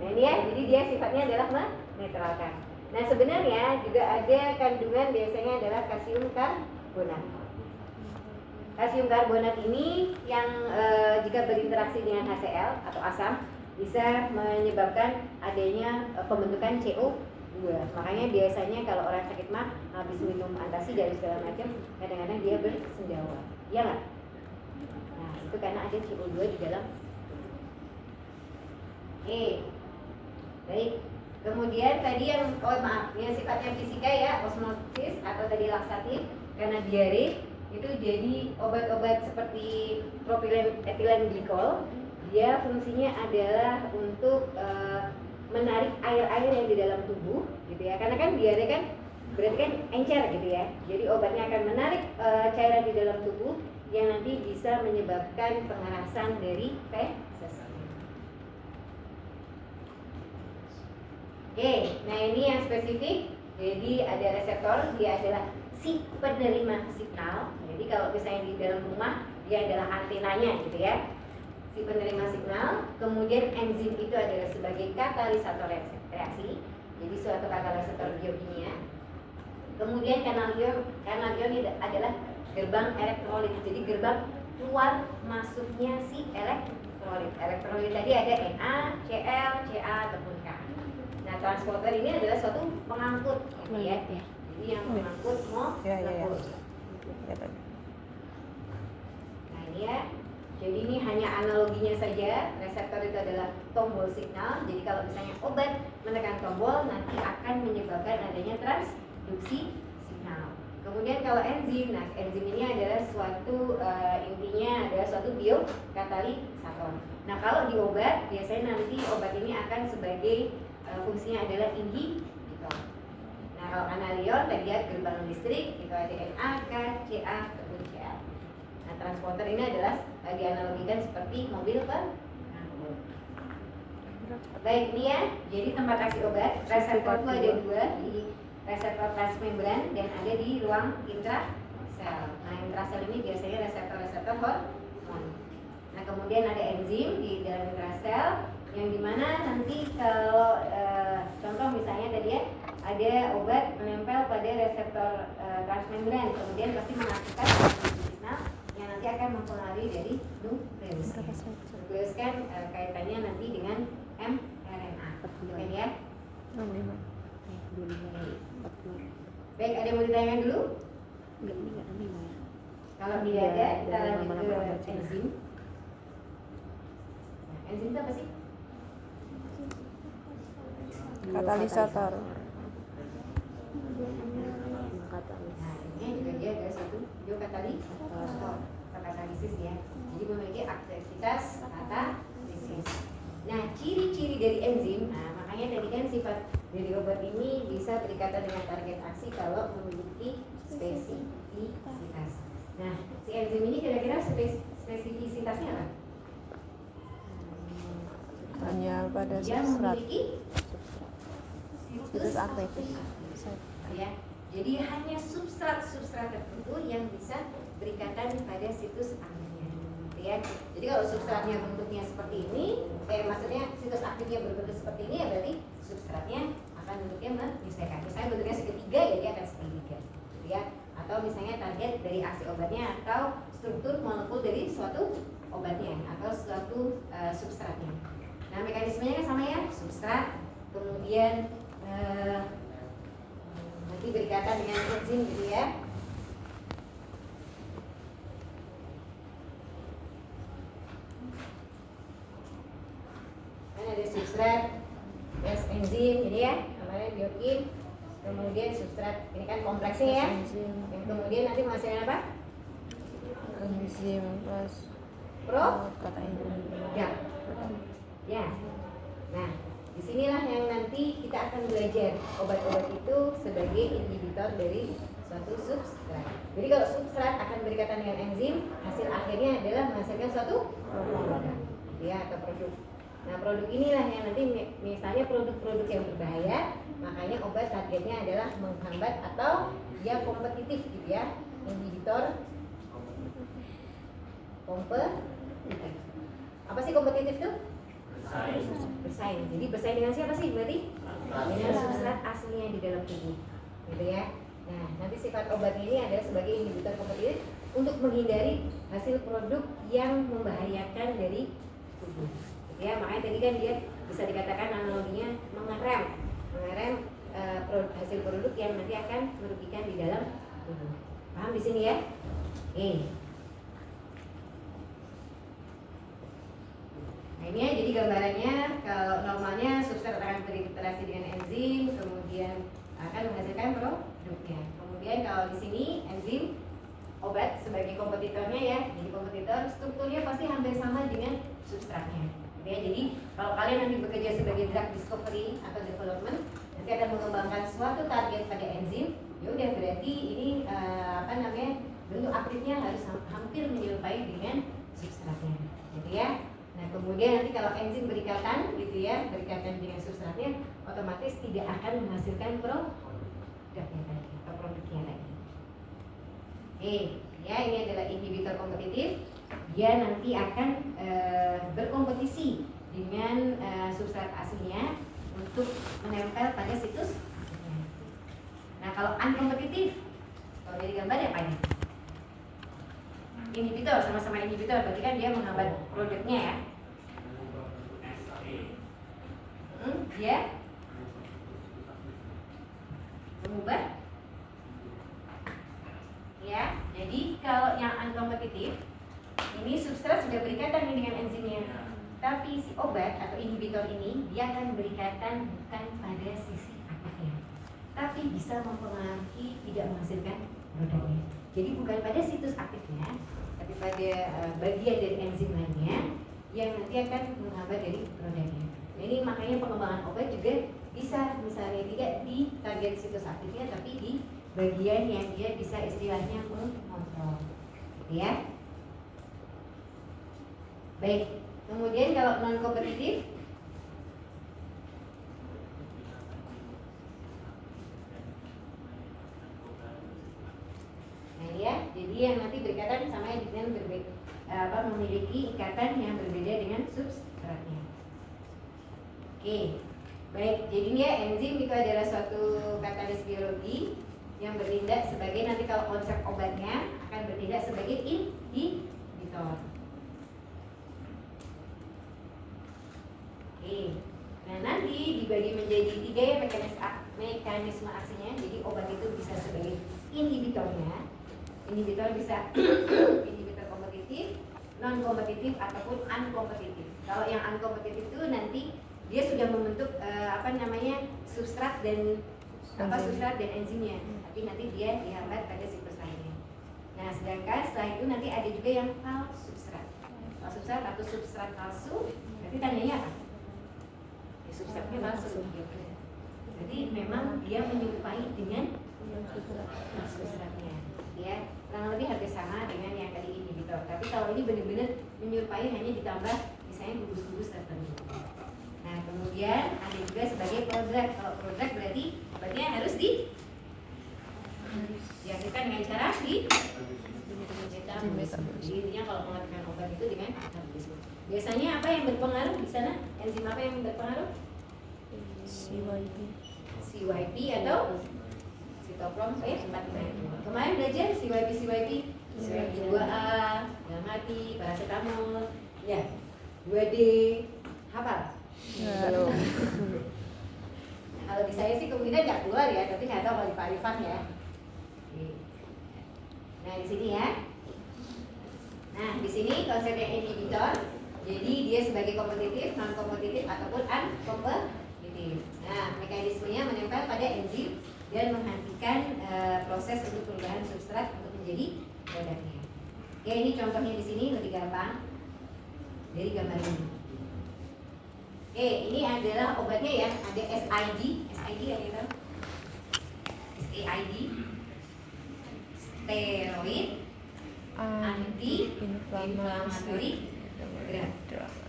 Speaker 1: Nah ini ya, jadi dia sifatnya adalah menetralkan. Nah sebenarnya juga ada kandungan biasanya adalah kalsium karbonat. Kalsium karbonat ini yang jika berinteraksi dengan HCl atau asam bisa menyebabkan adanya pembentukan CO2. Makanya biasanya kalau orang sakit mah habis minum antasida dan segala macam, kadang-kadang dia bersendawa. Iya nggak? Nah itu karena ada CO2 di dalam. Oke, baik. Kemudian tadi yang yang sifatnya fisika ya, osmosis atau tadi laksatif karena diare. Itu jadi obat-obat seperti propilen etilen glikol, dia fungsinya adalah untuk menarik air-air yang di dalam tubuh gitu ya, karena kan diare kan berarti kan encer gitu ya, jadi obatnya akan menarik cairan di dalam tubuh yang nanti bisa menyebabkan pengerasan dari feses. Oke, nah ini yang spesifik, jadi ada reseptor, dia adalah si penerima signal. Jadi kalau misalnya di dalam rumah dia adalah antenanya gitu ya, si penerima signal. Kemudian enzim itu adalah sebagai katalisator reaksi, jadi suatu katalisator biokimia. Kemudian kanalion ini adalah gerbang elektrolit, jadi gerbang keluar masuknya si elektrolit. Elektrolit tadi ada Na, Cl, Ca ataupun K. Nah transporter ini adalah suatu pengangkut gitu ya. Jadi yang mengangkut molekul. Nah ini ya, jadi ini hanya analoginya saja. Reseptor itu adalah tombol signal. Jadi kalau misalnya obat menekan tombol, nanti akan menyebabkan adanya transduksi signal. Kemudian kalau enzim, nah enzim ini adalah suatu intinya adalah suatu biokatalisator. Nah kalau di obat, biasanya nanti obat ini akan sebagai fungsinya adalah inhibitor. Nah kalau analion tadi ya gerbang listrik, itu ada Na, K, Ca, ataupun Ca. Nah transporter ini adalah dianalogikan seperti mobil pengangkut. Baik ini ya, jadi tempat aksi obat reseptor itu ada dua, di reseptor transmembran dan ada di ruang intrasel. sel. Nah, intrasel ini biasanya reseptor-reseptor hormon. Nah, kemudian ada enzim di dalam intrasel yang dimana nanti kalau contoh misalnya tadi ya, ada obat menempel pada reseptor transmembran, kemudian pasti mengaktifkan signal yang nanti akan mempengaruhi dari nukleus. Nukleus kan kaitannya nanti dengan mRNA, kan ya? Baik, ada yang mau ditanyakan dulu? Kalau tidak ada, kita lanjut ke enzim. Nah, enzim itu apa sih?
Speaker 2: Katalisator.
Speaker 1: Nah, ini juga dia ada satu biokatalisator, katalisis ya. Jadi memiliki aktivitas katalisis. Nah, ciri-ciri dari enzim, nah makanya tadi kan sifat dari obat ini bisa berkaitan dengan target aksi kalau memiliki spesifisitas. Nah, si enzim ini kira-kira spesifisitasnya apa?
Speaker 2: Hanya pada
Speaker 1: Dia
Speaker 2: substrat.
Speaker 1: memiliki
Speaker 2: Situs aktif.
Speaker 1: Ya, jadi hanya substrat tertentu yang bisa berikatan pada situs aktifnya. Ya, jadi kalau substratnya bentuknya seperti ini, maksudnya situs aktifnya berbentuk seperti ini, ya berarti substratnya akan bentuknya menyesuaikan. Misalnya bentuknya segitiga, ya dia akan segitiga, gitu ya. Atau misalnya target dari aksi obatnya atau struktur molekul dari suatu obatnya atau suatu substratnya. Nah, mekanismenya kan sama ya, substrat, kemudian nanti berikatan dengan enzim gitu ya. Kan ada substrat, terus enzim, jadi ya, namanya biokin, kemudian substrat, ini kan kompleksnya ya. Yang kemudian nanti menghasilkan apa?
Speaker 2: Enzim plus
Speaker 1: Produk. Ya. Nah, disinilah yang nanti kita akan belajar obat-obat itu sebagai inhibitor dari suatu substrat. Jadi kalau substrat akan berikatan dengan enzim, hasil akhirnya adalah menghasilkan suatu produk, ya, atau produk. Nah, produk inilah yang nanti misalnya produk-produk yang berbahaya, makanya obat targetnya adalah menghambat atau dia kompetitif gitu ya, inhibitor kompetitif. Apa sih kompetitif tuh? Bersaing. Jadi bersaing dengan siapa sih berarti? Dengan substrat aslinya di dalam tubuh, gitu ya. Nah, nanti sifat obat ini adalah sebagai inhibitor kompetitif untuk menghindari hasil produk yang membahayakan dari tubuh. Gitu ya, makanya tadi kan dia bisa dikatakan analoginya mengerem hasil produk yang nanti akan merugikan di dalam tubuh. Paham di sini ya? Nah, ini ya, jadi gambarannya kalau normalnya substrat akan berinteraksi dengan enzim, kemudian akan menghasilkan produknya. Kemudian kalau di sini enzim obat sebagai kompetitornya ya, jadi kompetitor strukturnya pasti hampir sama dengan substratnya. Ya, jadi kalau kalian nanti bekerja sebagai drug discovery atau development, nanti akan mengembangkan suatu target pada enzim, ya udah berarti ini bentuk aktifnya harus hampir menyerupai dengan substratnya, gitu ya. Nah, kemudian nanti kalau enzim berikatan gitu ya, berikatan dengan substratnya, otomatis tidak akan menghasilkan produknya tadi atau produknya lagi. Ya, ini adalah inhibitor kompetitif. Dia nanti akan berkompetisi dengan substrat aslinya untuk menempel pada situs aktifnya. Nah, kalau unkompetitif, kalau dari gambar apa ini? Inhibitor, sama-sama inhibitor, berarti kan dia menghambat produknya ya. Dia mengubah ya. Jadi kalau yang unkompetitif, ini substrat sudah berikatan dengan enzimnya, tapi si obat atau inhibitor ini dia akan berikatan bukan pada sisi aktifnya, tapi bisa mempengaruhi tidak menghasilkan produknya. Jadi bukan pada situs aktifnya, tapi pada bagian dari enzim lainnya yang nanti akan menghambat dari produknya. Nah, ini makanya pengembangan obat juga bisa misalnya tidak di target situs aktifnya, tapi di bagian yang dia bisa istilahnya mengontrol, ya. Baik, kemudian kalau non kompetitif, nah ya, Jadi yang nanti berikatan sama dengan memiliki ikatan yang berbeda dengan substratnya. Oke, baik. Jadi ya enzim itu adalah suatu katalis biologi yang bertindak sebagai, nanti kalau konsep obatnya akan bertindak sebagai inhibitor. Oke, nah nanti dibagi menjadi 3 ya mekanisme aksinya. Jadi obat itu bisa sebagai inhibitornya. Inhibitor bisa inhibitor kompetitif, non kompetitif ataupun unkompetitif. Kalau yang unkompetitif itu nanti dia sudah membentuk substrat dan substrat dan enzimnya, tapi nanti dia dihambat pada siklus lainnya. Nah, sedangkan setelah itu nanti ada juga yang false substrat. False substrat atau substrat palsu. Nanti tanyanya apa? Ya, substratnya palsu. Jadi memang dia menyerupai dengan substratnya. Ya, kurang lebih hampir sama dengan yang tadi inhibitor. Tapi kalau ini benar-benar menyerupai, hanya ditambah misalnya gugus-gugus tertentu. Nah, kemudian ada juga sebagai prodrug. Kalau prodrug berarti obatnya harus diaktifkan dengan cara metabolisme. Jadi intinya kalau mengaktifkan obat itu dengan metabolisme. Biasanya apa yang berpengaruh di sana? Enzim apa yang berpengaruh? CYP atau Cytochrome P45. Kemarin belajar CYP 2A, yang mati, paracetamol, ya, 2D, hafal?
Speaker 2: Halo.
Speaker 1: Kalau di saya sih kemungkinan nggak keluar ya, tapi nggak tahu kalau di Pak Arifan ya. Nah di sini ya. Nah di sini konsepnya inhibitor. Jadi dia sebagai kompetitif, non kompetitif ataupun unkompetitif. Nah mekanismenya menempel pada enzim dan menghentikan proses untuk perubahan substrat untuk menjadi produknya. Oke, ini contohnya di sini lebih gampang dari gambar ini. Oke, ini adalah obatnya ya, ada SID ya gitu. SID, steroid anti-inflammatory drug.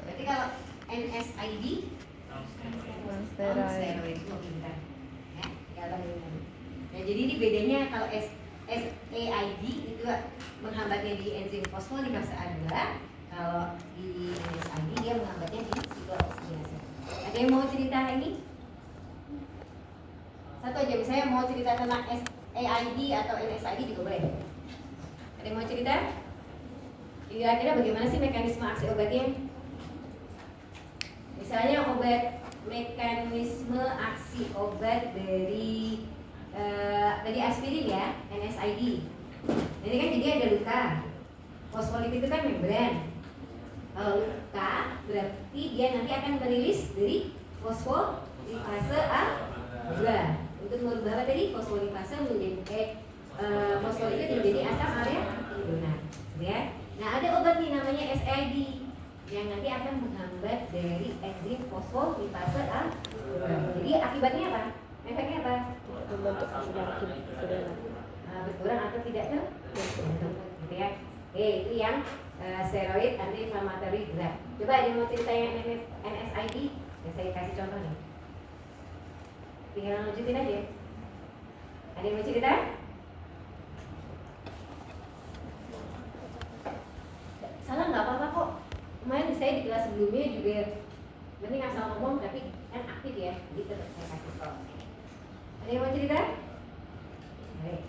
Speaker 1: Berarti kalau NSAID non-steroid itu pintar. Ya, kalau ini. Nah, jadi ini bedanya kalau SAID itu menghambatnya di enzim fosfolipase A2, kalau di NSAID dia menghambatnya di siklooksidase. Ada yang mau cerita ini? Satu aja, misalnya mau cerita tentang SAID atau NSAID juga boleh. Ada yang mau cerita? Kira-kira bagaimana sih mekanisme aksi obatnya? Misalnya mekanisme aksi obat dari tadi aspirin ya, NSAID. Ini kan jadi ada luka. Fosfolipid itu kan membran. Kalau luka berarti dia nanti akan merilis dari fosfolipase A2 untuk merubah apa tadi? Fosfolipase menjadi fosfolipid menjadi asam areodonak. Ya. Nah ada obat nih namanya SID yang nanti akan menghambat dari enzim fosfolipase A2. Jadi akibatnya apa? Efeknya apa?
Speaker 2: Membentuk semakin
Speaker 1: berkurang atau tidak terbentuk, gitu ya. Itu yang steroid anti-inflammatory drug. Coba ada mau cerita yang NSAID? Ya, saya kasih contoh nih. Tinggal lanjutin aja. Ada yang mau cerita? Salah nggak apa-apa kok. Kemarin saya di kelas sebelumnya juga penting asal ngomong tapi kan aktif ya. Jadi tetap saya kasih tahu. Ada yang mau cerita? Baik.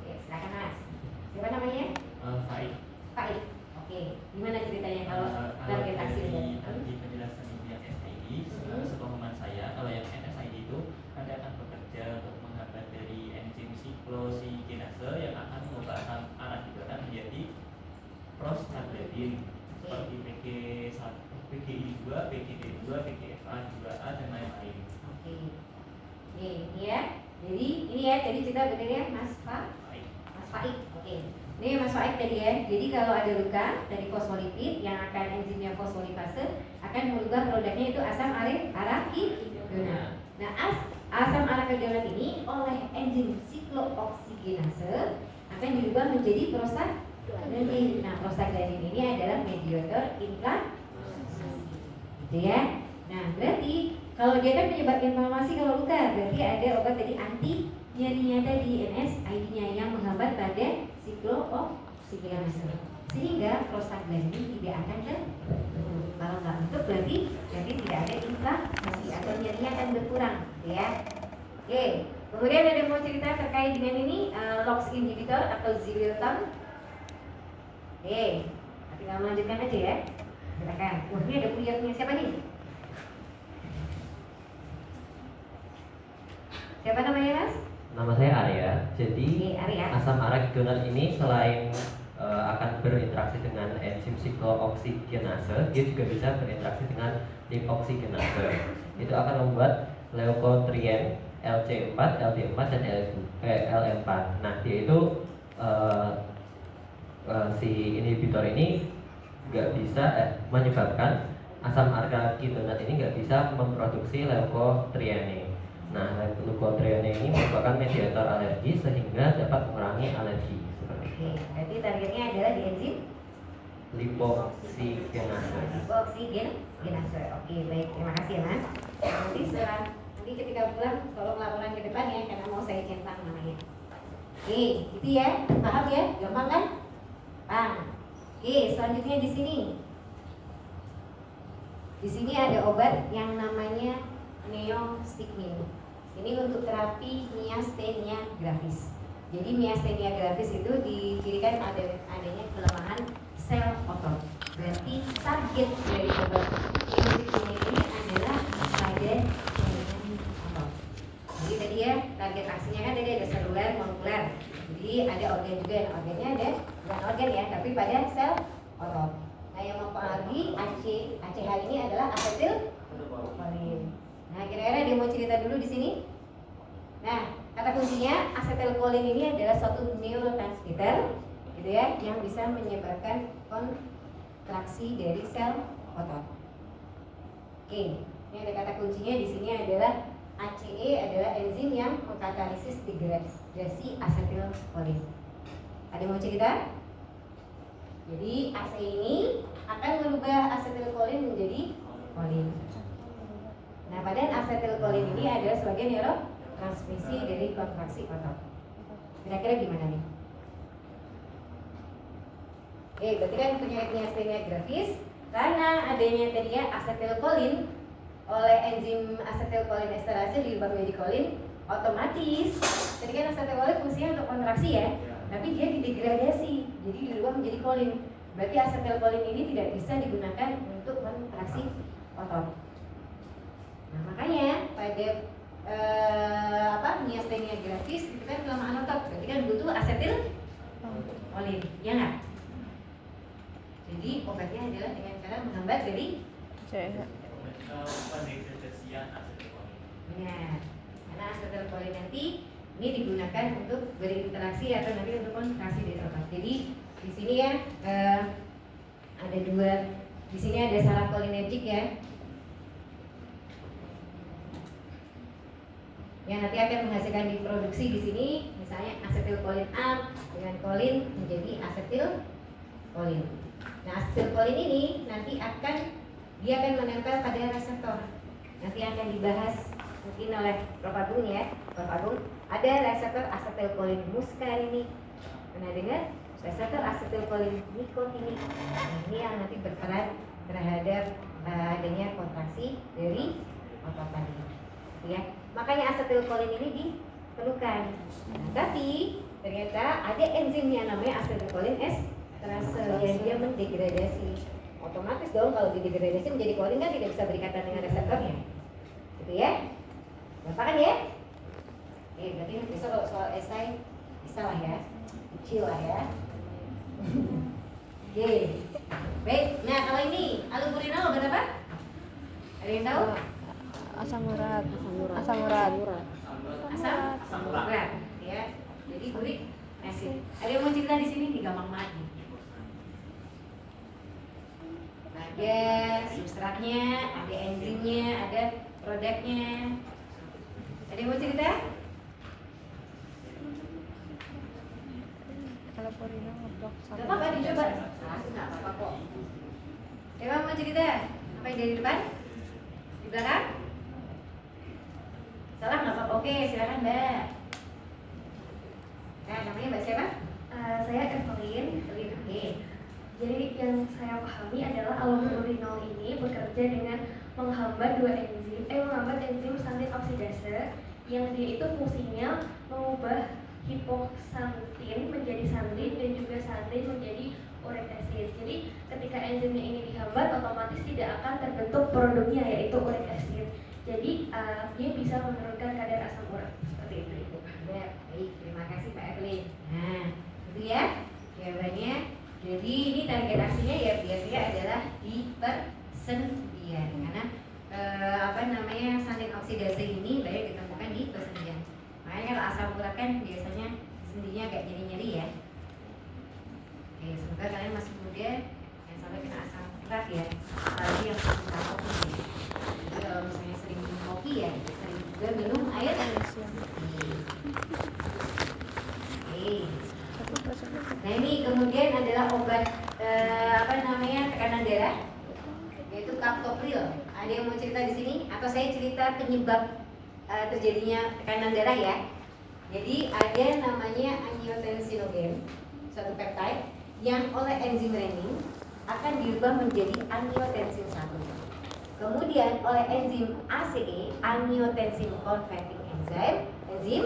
Speaker 1: Oke, silakan Mas. Siapa namanya? Faik. Oke. Gimana ceritanya kalau target aksi ini?
Speaker 3: Di penjelasan yang SID, sepemahaman saya kalau yang NSAID itu nanti akan bekerja untuk menghambat dari enzim siklooksidase yang akan mengubah asam arabidotan menjadi prostaglandin seperti PG1, PGI2, PGD2, PGFA2A dan lain-lain.
Speaker 1: Oke. Nih, ini ya. Jadi ini ya, tadi cerita benar ya Mas Faik. Oke. Ini Mas Faik tadi ya. Jadi kalau ada luka dari fosfolipid yang akan enzimnya fosfolipase akan merubah produknya itu asam arakidonak. Nah, asam arakidonak ini oleh enzim siklooksigenase akan dirubah menjadi prostaglandin. Nah, prostaglandin ini adalah mediator inflamasi. Gitu ya. Nah, berarti kalau dia kan penyebab inflamasi kalau luka, berarti ada obat tadi anti nyerinya tadi NSAID-nya yang menghambat pada siklooksigenase, sehingga prostaglandin tidak akan kalau nggak bentuk berarti tidak ada inflamasi atau nyerinya akan berkurang, ya. Oke, kemudian ada mau cerita terkait dengan ini LOX inhibitor atau Xilotol. Oke, tinggal melanjutkan aja ya. Silakan. Wah, ini ada punya siapa nih? Siapa namanya, Mas?
Speaker 4: Nama saya Arya. Jadi
Speaker 1: Arya.
Speaker 4: asam arakidonan ini selain akan berinteraksi dengan enzim siklooksigenase, dia juga bisa berinteraksi dengan lipoksigenase. Itu akan membuat leukotrien LC4, LD4 dan LM4. Nah, dia itu si inhibitor ini nggak bisa menyebabkan asam arakidonan ini nggak bisa memproduksi leukotriene. Nah, leukotriene ini merupakan mediator alergi sehingga dapat mengurangi alergi.
Speaker 1: Oke, berarti targetnya adalah di enzim
Speaker 4: lipoksigenase.
Speaker 1: Lipoksigenase. Oke, baik. Terima kasih ya, Mas. Nanti ketika pulang tolong laporan ke depan ya, karena mau saya centang namanya. Oke, itu ya. Paham ya? Gampang kan? Paham. Oke, selanjutnya di sini. Di sini ada obat yang namanya neostigmine. Ini untuk terapi miastenia gravis. Jadi miastenia gravis itu dicirikan adanya kelemahan sel otot. Berarti target dari obat neostigmine ini adalah pada jaringan otot. Jadi tadi ya target aksinya kan tadi ada seluler, molekuler. Jadi ada organ juga, yang organnya ada bukan organ ya, tapi pada sel otot. Nah, yang mempengaruhi ACH ini adalah asetilkolin. Nah, kira-kira dia mau cerita dulu di sini. Nah, kata kuncinya asetilkolin ini adalah suatu neurotransmitter, gitu ya, yang bisa menyebabkan kontraksi dari sel otot. Oke, ini ada kata kuncinya di sini adalah ACE adalah enzim yang mengkatalisis degradasi asetilkolin. Ada mau cerita? Jadi ACE ini akan merubah asetilkolin menjadi kolin. Nah, badan asetilkolin ini adalah sebagai neurotransmisi dari kontraksi otot. Kira-kira gimana nih? Oke, berarti kan penyakit miastenia gravis karena adanya tadi ya asetilkolin oleh enzim asetilkolin esterase diubah menjadi kolin, otomatis tadi kan asetilkolin fungsinya untuk kontraksi ya, tapi dia didegradasi, jadi dirubah menjadi kolin. Berarti asetilkolin ini tidak bisa digunakan untuk kontraksi otot. Nah, makanya pada miastenia gravis itu kan kelemahan otot, berarti kan butuh asetilkolin, ya nggak? Jadi obatnya adalah dengan cara menghambat dari
Speaker 3: pendegradasian asetilkolin.
Speaker 1: Benar, karena asetilkolin nanti ini digunakan untuk berinteraksi atau nanti untuk kontraksi dari otot. Jadi di sini ya ada dua, di sini ada saraf kolinergik ya, yang nanti akan menghasilkan diproduksi di sini, misalnya asetilkolin A dengan kolin menjadi asetilkolin. Nah, asetilkolin ini nanti dia akan menempel pada reseptor. Nanti akan dibahas mungkin oleh Prof. Agung ya. Prof. Agung, ada reseptor asetilkolin muskarinik. Pernah dengar? Reseptor asetilkolin nikotinik. Nah, ini yang nanti berperan terhadap adanya kontraksi dari otot tadi. Ya. Makanya asetilkolin ini diperlukan. Nah, tapi ternyata ada enzimnya namanya asetilkolin esterase yang dia mendegradasi. Otomatis dong kalau didegradasi menjadi kolin kan tidak bisa berikatan dengan reseptornya. Gitu ya. Bapak kan ya? Oke, berarti besok kalau soal esai bisa lah ya. Kecil lah ya. Oke. Baik, nah kalau ini alumpurinol obat apa? Ada yang tahu?
Speaker 2: Asam urat.
Speaker 1: Asam urat ya. Jadi uric acid. Ada yang mau cerita di sini? Nih gampang banget nih. Ada substratnya, ada enzimnya, ada produknya. Ada yang mau cerita?
Speaker 2: Kalau Purina ngeblok
Speaker 1: Gak apa-apa dicoba. Nggak apa-apa kok. Siapa mau cerita? Apa yang dari depan? Di belakang? Salah nggak apa-apa. Oke, silakan Mbak. Nah, namanya Mbak siapa?
Speaker 5: Saya Evelyn. Jadi yang saya pahami adalah allopurinol ini bekerja dengan menghambat enzim santin oksidase yang dia itu fungsinya mengubah hipoksantin menjadi santin dan juga santin menjadi uric acid. Jadi ketika enzimnya ini dihambat, otomatis tidak akan terbentuk produknya yaitu uric acid. Jadi dia bisa menurunkan kadar asam urat seperti itu, Ibu.
Speaker 1: Ya, baik, terima kasih Pak Evelyn. Nah, itu ya jawabannya. Jadi ini target aksinya ya biasanya adalah di persendian karena santin oksidase ini banyak ditemukan di persendian. Makanya kalau asam urat kan biasanya sendinya agak jadi nyeri ya. Oke, semoga kalian masih muda yang sampai kena asam urat ya. Apalagi yang sering kopi. Jadi kalau misalnya sering minum kopi ya, sering juga minum air. Nah ini kemudian adalah obat tekanan darah yaitu captopril. Ada yang mau cerita di sini atau saya cerita penyebab terjadinya tekanan darah ya. Jadi ada namanya angiotensinogen, suatu peptide yang oleh enzim renin akan diubah menjadi angiotensin 1. Kemudian oleh enzim ACE, angiotensin converting enzim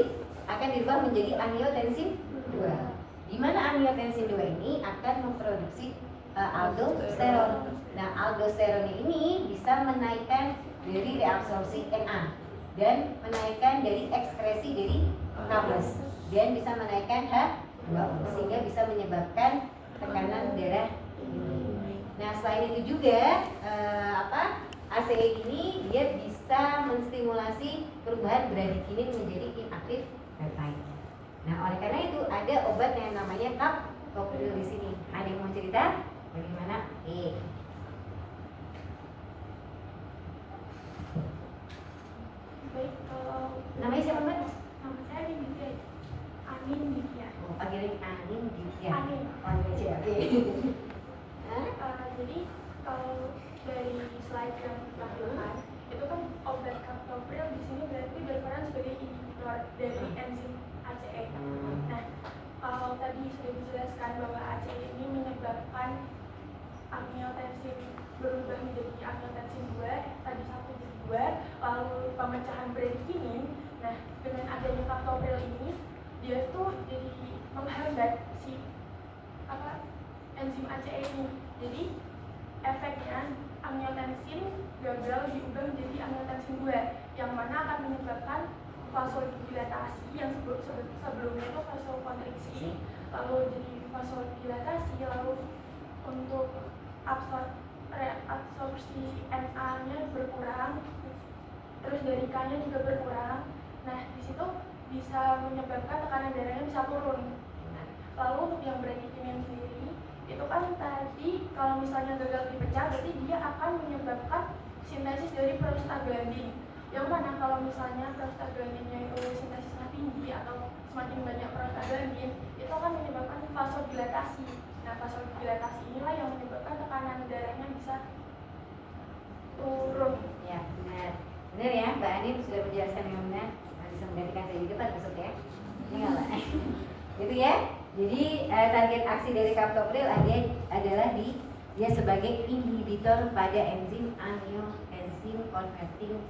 Speaker 1: akan diubah menjadi angiotensin 2. Di mana angiotensin 2 ini akan memproduksi aldosteron. Nah, aldosteron ini bisa menaikkan dari reabsorpsi Na dan menaikkan dari ekskresi dari K+ dan bisa menaikkan H2O sehingga bisa menyebabkan tekanan darah ini. Nah, selain itu juga ACE ini dia bisa menstimulasi perubahan bradikinin menjadi inaktif peptide. Nah, oleh karena itu ada obat yang namanya captopril di sini. Ada yang mau cerita bagaimana?
Speaker 5: Baik, kalau
Speaker 1: Namanya siapa Mbak?
Speaker 5: nama saya Anin Ditya.
Speaker 1: Oh, panggilnya Anin Ditya.
Speaker 5: Anin.
Speaker 1: Oh, Ditya. Oke.
Speaker 5: Jadi kalau dari slide yang ditampilkan itu kan obat captopril di sini berarti berperan sebagai inhibitor dari enzim ACE. Nah, kalau tadi sudah dijelaskan bahwa ACE ini menyebabkan angiotensin berubah menjadi angiotensin 2, tadi 1 jadi 2, lalu pemecahan bradikinin. Nah, dengan adanya captopril ini dia tuh jadi menghambat si enzim ACE ini. Jadi efeknya angiotensin gagal diubah menjadi angiotensin 2 yang mana akan menyebabkan vasodilatasi yang sebelumnya itu vasokonstriksi lalu jadi vasodilatasi, lalu untuk absorpsi Na-nya berkurang, terus dari K-nya juga berkurang. Nah, di situ bisa menyebabkan tekanan darahnya bisa turun. Lalu untuk yang bradikinin sendiri itu kan tadi kalau misalnya gagal dipecah berarti dia akan menyebabkan sintesis dari prostaglandin, yang mana kalau misalnya prostaglandinnya itu sintesisnya tinggi atau semakin banyak prostaglandin itu akan menyebabkan vasodilatasi. Nah, vasodilatasi inilah yang menyebabkan tekanan darahnya bisa turun.
Speaker 1: Ya, benar ya, Mbak Anin sudah menjelaskan dengan benar. Bisa menggantikan saya juga Pak besok ya. Ini nggak Mbak? Gitu ya. Jadi target aksi dari captopril adalah dia sebagai inhibitor pada enzim angiotensin converting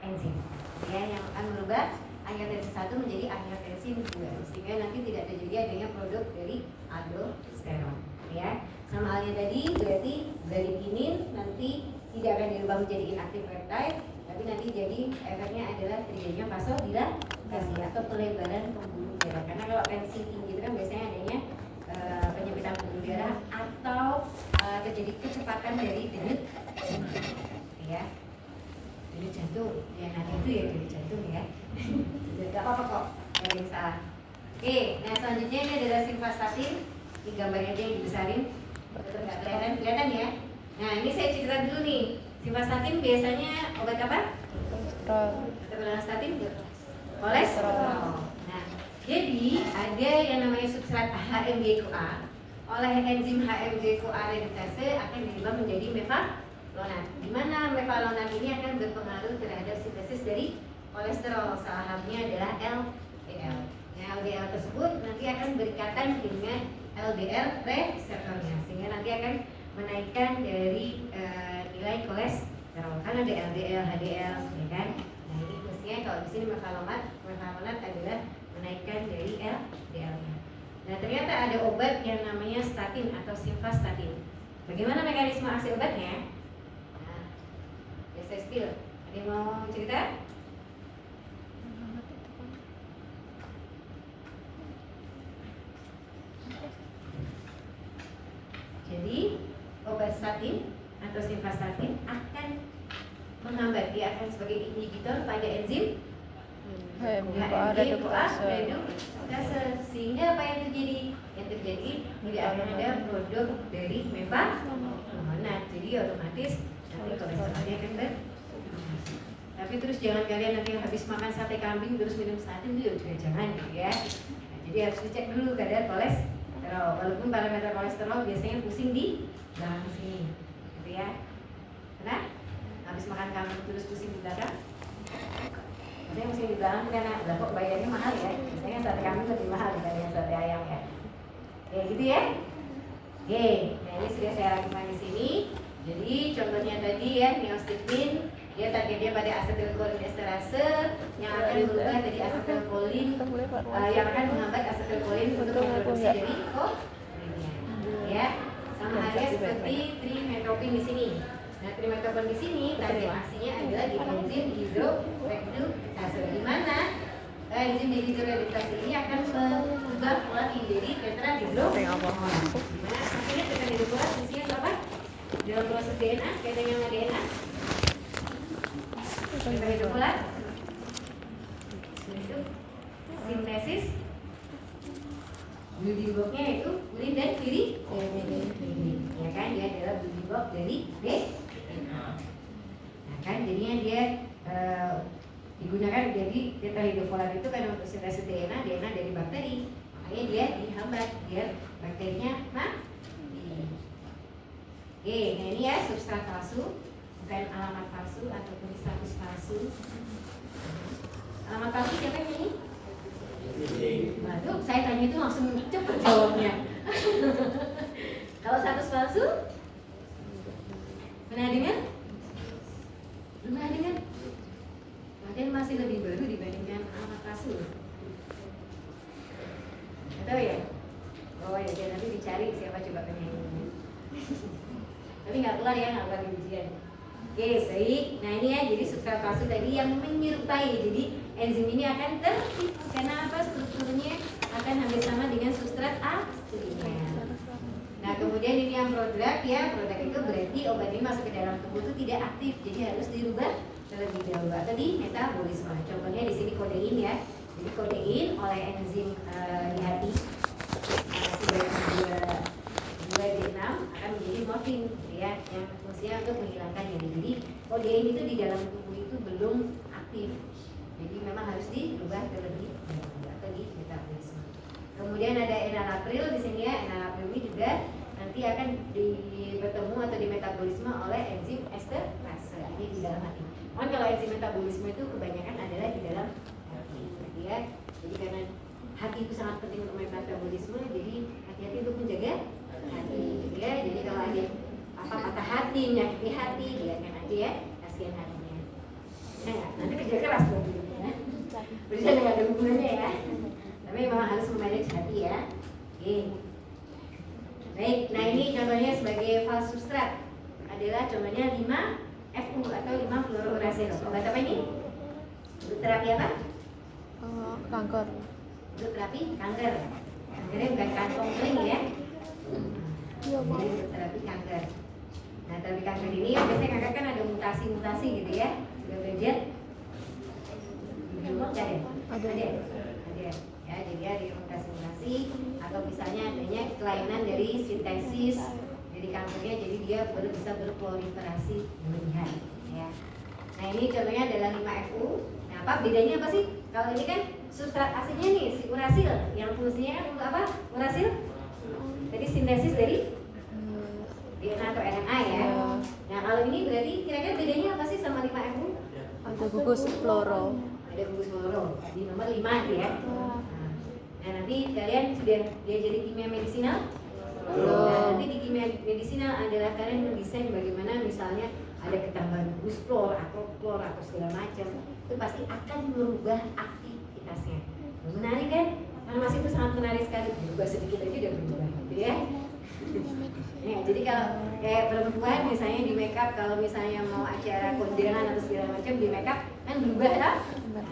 Speaker 1: enzim, ya, yang akan merubah angiotensin 1 menjadi angiotensin 2 sehingga nanti tidak terjadi adanya produk dari aldosteron, ya. Sama halnya tadi berarti bradikinin nanti tidak akan dirubah menjadi inaktif peptide, tapi nanti jadi efeknya adalah terjadinya vasodilatasi atau pelebaran pembuluh darah. Karena kalau tensi tinggi itu kan biasanya adanya penyempitan pembuluh darah atau terjadi kecepatan dari denyut jantung, ya. Denyut jantung, ya nanti itu ya denyut jantung ya. Tidak apa-apa kok, nggak ada yang salah. Oke, nah selanjutnya ini adalah simvastatin. Di gambarnya aja yang dibesarin, betul nggak kelihatan ya. Nah ini saya cerita dulu nih. Simvastatin biasanya obat apa? Simvastatin kolesterol. Nah, jadi ada yang namanya substrat HMG-CoA. Oleh enzim HMG-CoA redukase akan dirubah menjadi mevalonat. Di mana mevalonat ini akan berpengaruh terhadap sintesis dari kolesterol. Salah satunya adalah LDL. Nah, LDL tersebut nanti akan berikatan dengan LDL reseptornya, sehingga nanti akan menaikkan dari nilai kolesterol. Kan ada LDL, HDL, ya kan? Nah ini mestinya kalau di sini meflamonat adalah menaikkan dari LDL-nya. Nah ternyata ada obat yang namanya statin atau simvastatin. Bagaimana mekanisme aksi obatnya? Nah, ya saya spill. Ada yang mau cerita? Jadi obat statin atau simvastatin akan menghambat, dia akan sebagai inhibitor pada enzim redukase, sehingga apa yang terjadi? Yang terjadi tidak akan ada produk dari meflamonat, jadi otomatis nanti kolesterolnya akan tapi terus jangan kalian nanti habis makan sate kambing terus minum statin itu juga jangan gitu ya. Nah, jadi harus dicek dulu kadar kolesterol, walaupun parameter kolesterol biasanya pusing di belakang sini gitu ya. Nah, habis makan kambing terus pusing di belakang, biasanya pusing di belakang karena lah kok bayarnya mahal ya, biasanya sate kambing lebih mahal dibanding sate ayam ya. Ya gitu ya. Oke, nah ini sudah saya lakukan di sini. Jadi contohnya tadi ya, neostigmin, dia targetnya pada asetylkolinesterase yang akan berubah dari asetylkolin, yang akan menghambat asetylkolin untuk memproduksi dari kolinnya. Ya, sama halnya seperti trimetopin di sini. Nah, trimetopin di sini target aksinya adalah di enzim dihidroredukase, di mana enzim dihidroredukase ini akan mengubah pola menjadi tetrahidrofolat. Di mana akhirnya tetrahidrofolat fungsinya itu apa? Dalam proses DNA, kaitannya sama DNA. Tetrahidrofolat itu sintesis building blocknya itu ulin dan pyridin, ya kan? Dia adalah building block dari DNA. Nah kan, jadinya dia digunakan jadi tetrahidrofolat itu kan untuk sintesis DNA dari bakteri, makanya dia dihambat biar bakterinya mati. Oke, nah ini ya substrat palsu, bukan alamat palsu ataupun status palsu. Alamat palsu siapa yang ini? Waduh, saya tanya itu langsung cepet jawabnya. Kalau status palsu, pernah dengar? Belum pernah dengar? Mungkin masih lebih baru dibandingkan alamat palsu. Atau ya? Oh ya, nanti dicari siapa coba penyanyinya. Tapi nggak keluar ya, nggak keluar di ujian. Oke, baik. Nah ini ya, jadi substrat palsu tadi yang menyerupai. Jadi enzim ini akan tertipu karena apa? Strukturnya akan hampir sama dengan substrat aslinya. Nah kemudian ini yang prodrug ya, prodrug itu berarti obat ini masuk ke dalam tubuh itu tidak aktif, jadi harus dirubah terlebih dahulu atau di metabolisme. Contohnya di sini kodein ya. Jadi kodein oleh enzim di hati D6 akan menjadi morfin ya, yang fungsinya untuk menghilangkannya. Jadi kodein itu di dalam tubuh itu belum aktif, jadi memang harus dirubah terlebih dahulu atau di metabolisme. Kemudian ada enalapril di sini ya, enalapril ini juga nanti akan bertemu atau di metabolisme oleh enzim esterase, ini di dalam hati. Kan kalau enzim metabolisme itu kebanyakan adalah di dalam hati ya. Jadi karena hati itu sangat penting untuk metabolisme, jadi hati-hati untuk menjaga hati ya. Jadi kalau ada apa patah hati, menyakiti hati, biarkan aja ya, kasihan hatinya. Nah, nanti kerja keras dong ya. Berarti nggak ada hubungannya ya. Tapi memang harus memanage hati ya. Oke. Baik, nah ini contohnya sebagai fals substrat adalah contohnya 5-FU atau 5-fluorouracil. Obat apa ini? Untuk terapi apa?
Speaker 2: Kanker.
Speaker 1: Untuk terapi kanker. Kankernya bukan kantong kering ya. Jadi untuk terapi kanker. Nah terapi kanker ini biasanya kanker kan ada mutasi-mutasi gitu ya. Sudah belajar? Ada. Ya, jadi ada mutasi-mutasi atau misalnya adanya kelainan dari sintesis dari kankernya, jadi dia baru bisa berproliferasi berlebihan ya. Nah ini contohnya adalah 5-FU. Nah apa bedanya apa sih? Kalau ini kan substrat aslinya nih si urasil, yang fungsinya kan untuk apa? Urasil jadi sintesis dari DNA atau RNA ya. Nah kalau ini berarti kira-kira bedanya apa sih sama 5-FU?
Speaker 2: Ada gugus fluoro.
Speaker 1: Ada gugus fluoro di nomor 5 itu ya. Nah, Nah nanti kalian sudah diajari kimia medisinal? Nah, nanti di kimia medisinal adalah kalian mendesain bagaimana misalnya ada ketambahan fluor atau segala macam, itu pasti akan merubah aktivitasnya. Menarik kan? Farmasi itu sangat menarik sekali, berubah sedikit aja udah berubah, gitu ya. Ya, jadi kalau kayak perempuan misalnya di makeup, kalau misalnya mau acara kondangan atau segala macam di makeup kan berubah lah.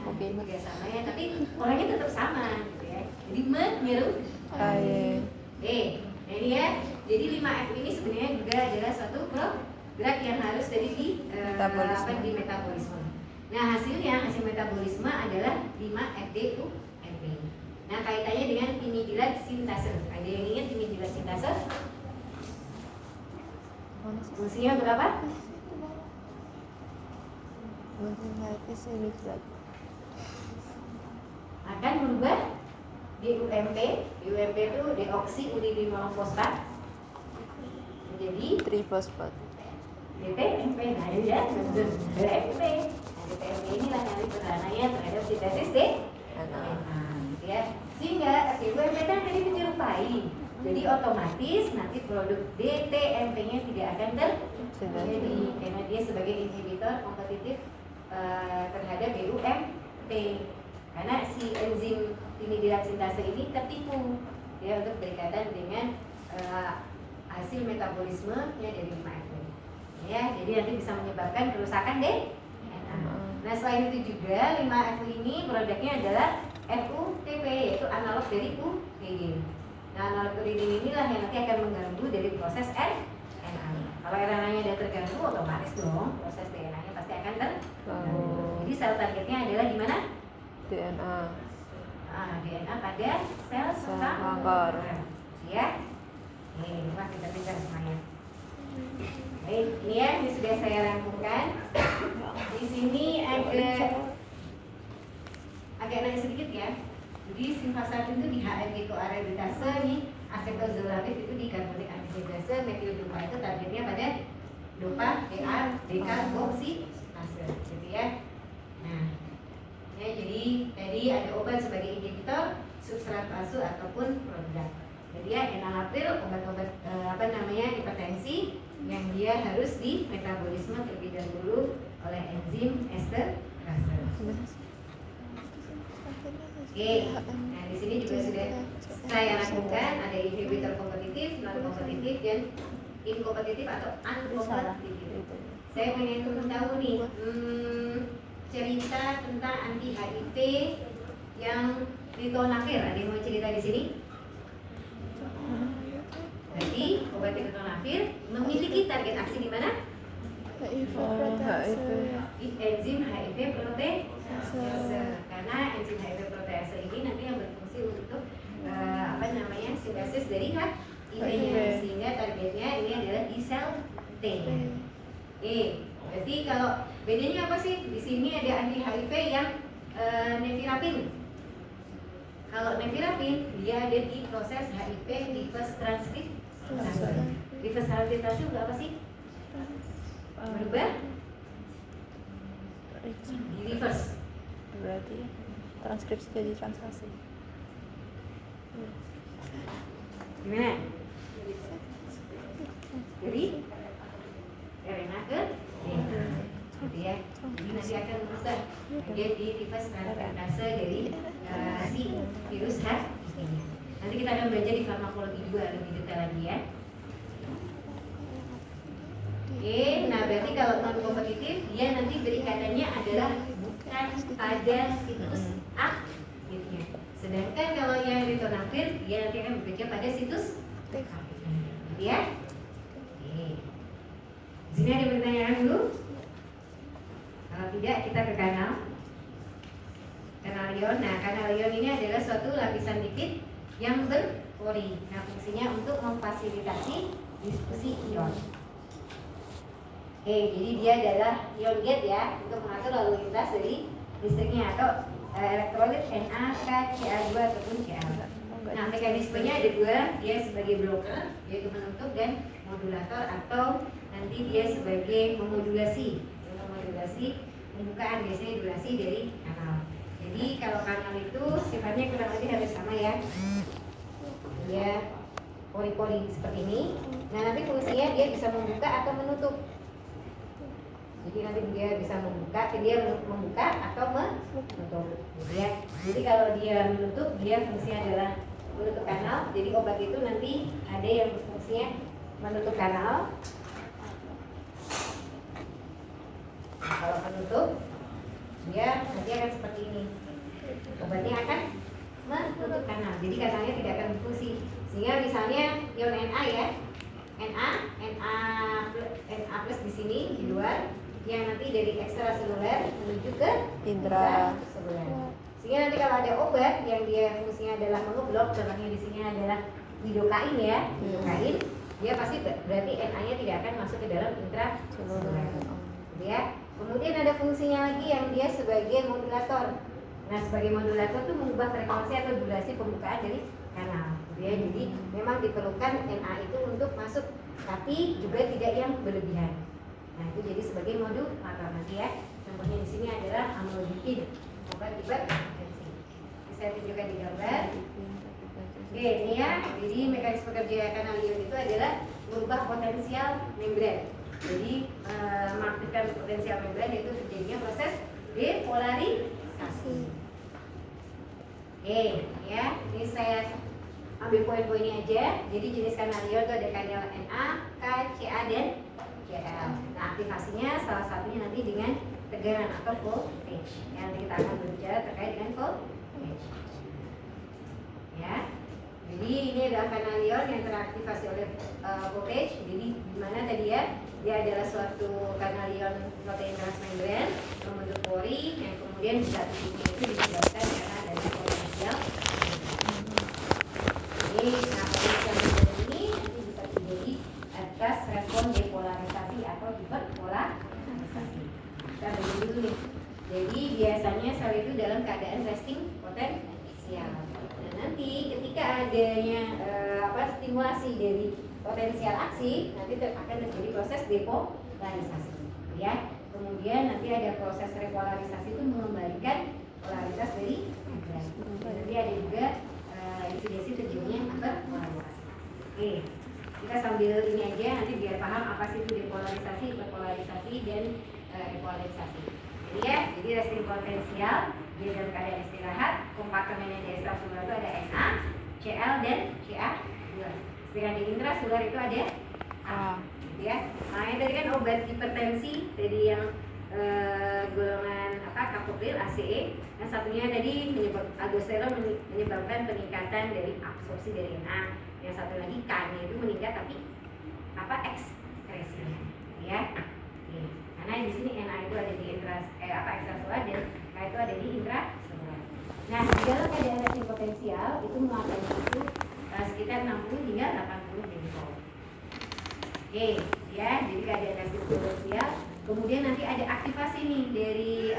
Speaker 1: Oke, juga sama ya, tapi orangnya tetap sama, gitu ya. Jadi menyerupai. Nah ini ya, jadi 5F ini sebenarnya juga adalah suatu gerak yang harus tadi di metabolisme. Nah hasil metabolisme adalah 5-FDUMP. Nah kaitannya dengan timidilat sintase. Ada yang ingat timidilat sintase? Fungsinya berapa? Akan berubah DUMP. DUMP itu deoksiuridin monofosfat menjadi
Speaker 2: trifosfat.
Speaker 1: DTMP. Nah ya, DTMP. Nah DTMP inilah yang peranannya terhadap sintesis DNA. Ya, sehingga DUMP kan tadi menyerupai. Jadi otomatis nanti produk DTMP-nya tidak akan terjadi karena dia sebagai inhibitor kompetitif terhadap DUMP. Karena si enzim timidilat sintase ini tertipu ya untuk berkaitan dengan hasil metabolismenya dari 5F. Ya, jadi nanti bisa menyebabkan kerusakan DNA. Nah, selain itu juga 5F ini produknya adalah FUTP, yaitu analog dari uridin. Nah, analog uridin inilah yang nanti akan mengganggu dari proses RNA. Kalau RNA-nya sudah terganggu, otomatis dong proses DNA-nya pasti akan terganggu. Jadi sel targetnya adalah di mana?
Speaker 2: DNA.
Speaker 1: DNA pada sel kanker. Ya. Nih, wah kita pintar semuanya. Baik, ini ya, ini sudah saya rangkumkan. Di sini agak naik sedikit ya. Jadi simvastatin itu di HMG koarebitase, nih acetylzolapid itu di karbonik anhidrase, metildopa itu targetnya pada dopa dekarboksitase, gitu ya. Nah, ya jadi tadi ada obat sebagai inhibitor, substrat palsu ataupun produk. Jadi ya enalapril obat-obat hipertensi yang dia harus di metabolisme terlebih dahulu oleh enzim esterase. Oke, nah di sini juga sudah saya lakukan ada inhibitor kompetitif, non kompetitif dan inkompetitif atau unkompetitif. Saya pengen tahu nih cerita tentang anti HIV yang ritonavir. Ada yang mau cerita di sini? Jadi obat ritonavir memiliki target aksi di mana? Enzim HIV protease. Karena enzim HIV protease ini nanti yang berfungsi untuk sintesis dari HIV-nya, sehingga targetnya ini adalah di sel T. Berarti kalau bedanya apa sih? Di sini ada anti HIV yang nevirapin. Kalau nevirapin dia ada di proses HIV reverse transkriptase. Reverse transkriptase itu apa sih? Berubah? Di reverse.
Speaker 2: Berarti transkripsi jadi translasi.
Speaker 1: Gimana? Jadi RNA ke DNA, gitu ya. Jadi nanti akan berubah menjadi reverse transkriptase dari si virus HIV. Nanti kita akan belajar di farmakologi juga lebih detail lagi ya. Oke, nah berarti kalau non kompetitif dia nanti berikatannya adalah bukan pada situs aktifnya. Sedangkan kalau yang ritonavir dia nanti akan bekerja pada situs aktifnya, gitu ya. Oke. Di sini ada pertanyaan dulu. Kalau tidak kita ke kanal ion. Nah, kanal ion ini adalah suatu lapisan lipid yang berpori. Nah, fungsinya untuk memfasilitasi diskusi ion. Oke, jadi dia adalah ion gate ya, untuk mengatur lalu lintas dari listriknya atau elektrolit Na, K, Ca2 ataupun Ca. Nah, mekanismenya ada dua, dia sebagai bloker yaitu menutup dan modulator, atau nanti dia sebagai memodulasi. Untuk modulasi pembukaan biasanya durasi dari kanal. Jadi kalau kanal itu sifatnya kurang lebih harus sama ya. Dia pori-pori seperti ini. Nah nanti fungsinya dia bisa membuka atau menutup. Jadi nanti dia bisa membuka atau menutup. Ya. Jadi kalau dia menutup, dia fungsinya adalah menutup kanal. Jadi obat itu nanti ada yang fungsinya menutup kanal. Nah, kalau menutup, dia nanti akan seperti ini. Obatnya akan menutup kanal. Jadi kanalnya tidak akan berfungsi. Sehingga misalnya ion Na ya, Na plus di sini di luar, yang nanti dari ekstraseluler menuju ke intraseluler. Sehingga nanti kalau ada obat yang dia fungsinya adalah mengeblok, contohnya di sini adalah lidokain ya, lidokain, dia pasti berarti Na-nya tidak akan masuk ke dalam intraseluler. Ya. Kemudian ada fungsinya lagi yang dia sebagai modulator. Nah, sebagai modulator itu mengubah frekuensi atau durasi pembukaan dari kanal. Ya, jadi memang diperlukan Na itu untuk masuk, tapi juga tidak yang berlebihan. Nah, itu jadi sebagai modulator nanti ya. Contohnya di sini adalah amlodipin, obat hipertensi. Saya tunjukkan di gambar. Oke, ini ya. Jadi mekanisme kerja kanal ion itu adalah merubah potensial membran. Jadi mengaktifkan potensial membran yaitu terjadinya proses depolarisasi. Oke, ya. Ini saya ambil poin-poinnya aja. Jadi jenis kanal ion itu ada kanal Na, K, Ca dan Cl. Nah, aktivasinya salah satunya nanti dengan tegangan atau voltage. Ya, nanti kita akan berbicara terkait dengan voltage. Ya. Jadi ini adalah kanal ion yang teraktivasi oleh voltage. Jadi gimana tadi ya? Dia adalah suatu kanal ion protein transmembran membentuk pori yang kemudian di satu sisi itu disebabkan karena adanya potensial. Jadi potensial membran ini nanti bisa terjadi atas respon depolarisasi atau hiperpolarisasi. Kita bagi dulu nih. Jadi biasanya sel itu dalam keadaan resting potensial. Nah nanti ketika adanya stimulasi dari potensial aksi, nanti akan terjadi proses depolarisasi, ya. Kemudian nanti ada proses repolarisasi itu mengembalikan polaritas dari membran. Nanti ada juga insidasi terjadinya hiperpolarisasi. Oke, kita sambil ini aja nanti biar paham apa sih itu depolarisasi, hiperpolarisasi dan repolarisasi. Jadi ya, jadi resting potensial dia dalam keadaan istirahat, kompartemen yang di ekstraseluler itu ada Na, Cl dan Ca2. Sedangkan di intraseluler itu ada A, ya. Nah, yang tadi kan obat hipertensi, tadi yang golongan kapopril ACE, yang satunya tadi aldosteron menyebabkan peningkatan dari absorpsi dari Na. Yang satu lagi K-nya itu meningkat tapi ekskresinya, ya. Oke. Karena di sini Na itu ada di ekstraseluler dan K itu ada di intraseluler. Nah, di dalam keadaan resting potensial itu muatan itu sekitar 60 hingga 80 mV. Oke, ya, jadi keadaan resting potensial. Kemudian nanti ada aktivasi nih dari